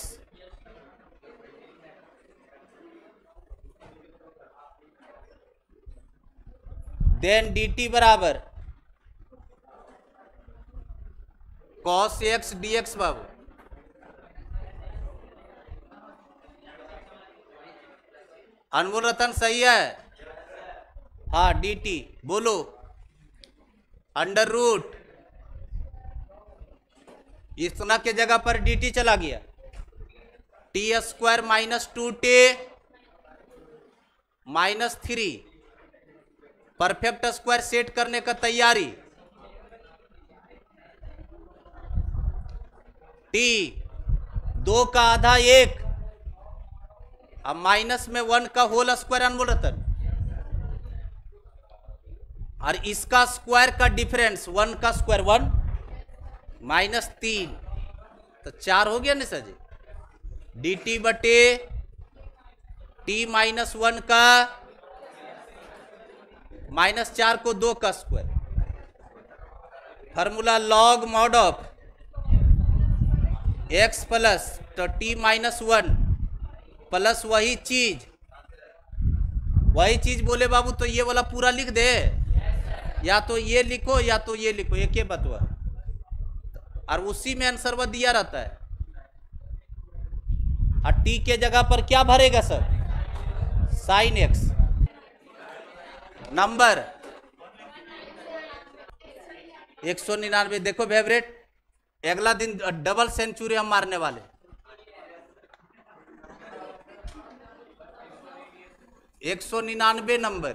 देन dt बराबर cos x dx बाबू। अनमोल रतन सही है? हाँ dt बोलो। √ इतना के जगह पर dt चला गया, t² -2t -3, perfect square set करने का तैयारी। t 2 का आधा 1, अब माइनस में 1 का होल स्क्वायर। अनमोल रतन, और इसका स्क्वायर का डिफरेंस 1 का स्क्वायर 1 -3 तो 4 हो गया ना सर जी। dt बटे t -1 का -4 को 2 का square. Formula log mod of x plus तो t -1 प्लस वही चीज बोले बाबू, तो ये वाला पूरा लिख दे, या तो ये लिखो या तो ये लिखो, एक ही बतवा, और उसी में आंसर वो दिया रहता है। और t के जगह पर क्या भरेगा सर? sin x। नंबर 199। देखो फेवरेट, अगला दिन डबल सेंचुरी हम मारने वाले। 199 नंबर।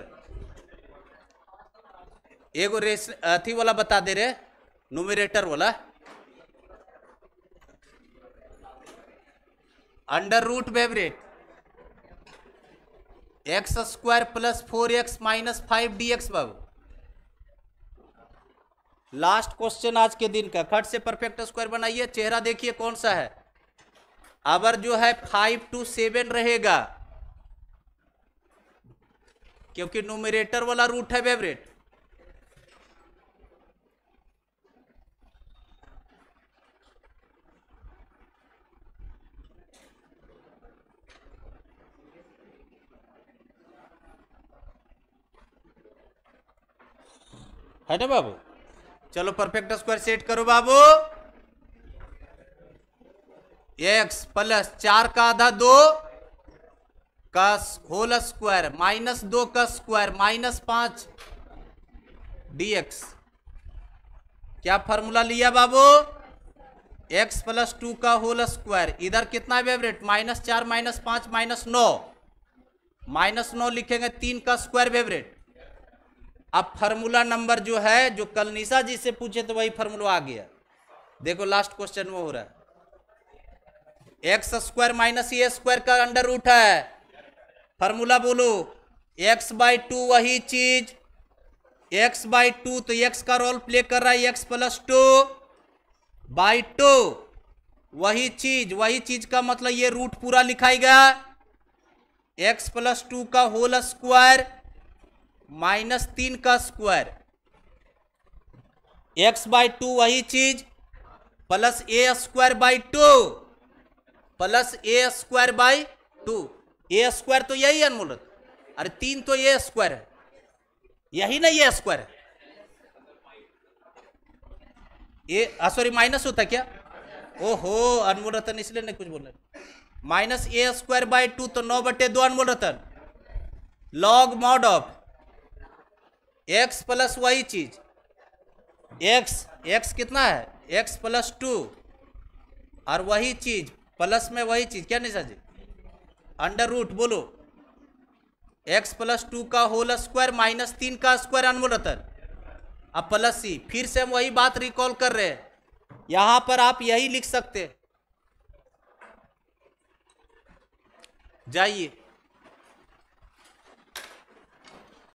एगो रेस अथी वाला बता दे रहे, न्यूमरेटर वाला। √ फेवरेट x² + 4x - 5 dx बाबू। लास्ट क्वेश्चन आज के दिन का, खट से परफेक्ट स्क्वायर बनाइए। चेहरा देखिए कौन सा है। अगर जो है 5 to 7 रहेगा, क्योंकि न्यूमरेटर वाला रूट है फेवरेट। है ना बाबू? चलो परफेक्ट स्क्वायर सेट करो बाबू। एक्स प्लस 4 का आधा 2 का होल स्क्वायर माइनस 2 का स्क्वायर माइनस 5 dx। क्या फॉर्मूला लिया बाबू? x प्लस 2 का होल स्क्वायर, इधर कितना है वेवरेट? -4 -5 -9, -9 लिखेंगे 3 का स्क्वायर वेवरेट। अब फार्मूला नंबर जो है, जो कल निशा जी से पूछे तो वही फार्मूला आ गया। देखो लास्ट क्वेश्चन में हो रहा है, एक्स स्क्वायर माइनस ए स्क्वायर का अंडर रूट है। फार्मूला बोलो, x/2 वही चीज, x/2 तो x का रोल प्ले कर रहा है, x प्लस 2/2 वही चीज का मतलब ये रूट पूरा लिखाएगा, x प्लस 2 का होल स्क्वायर माइनस 3 का स्क्वायर, x/2 वही चीज plus A square by 2 plus A square by 2। A square तो यही अनमोल, अरे 3 तो ए स्क्वायर है, यही ना ये स्क्वायर है। ये सॉरी माइनस होता क्या? ओहो अनमोल रतन इसलिए नहीं कुछ बोल रहे। माइनस ए स्क्वायर बाई 2 तो 9/2 अनमोल रतन, log mod of x plus वही चीज, एक्स कितना है? एक्स प्लस 2 और वही चीज प्लस में वही चीज, क्या निशा जी? अंडर रूट बोलो, एक्स प्लस 2 का होल स्क्वायर माइनस 3 का स्क्वायर अनमोल रतन, अब प्लस सी। फिर से हम वही बात रिकॉल कर रहे हैं, यहां पर आप यही लिख सकते, जाइए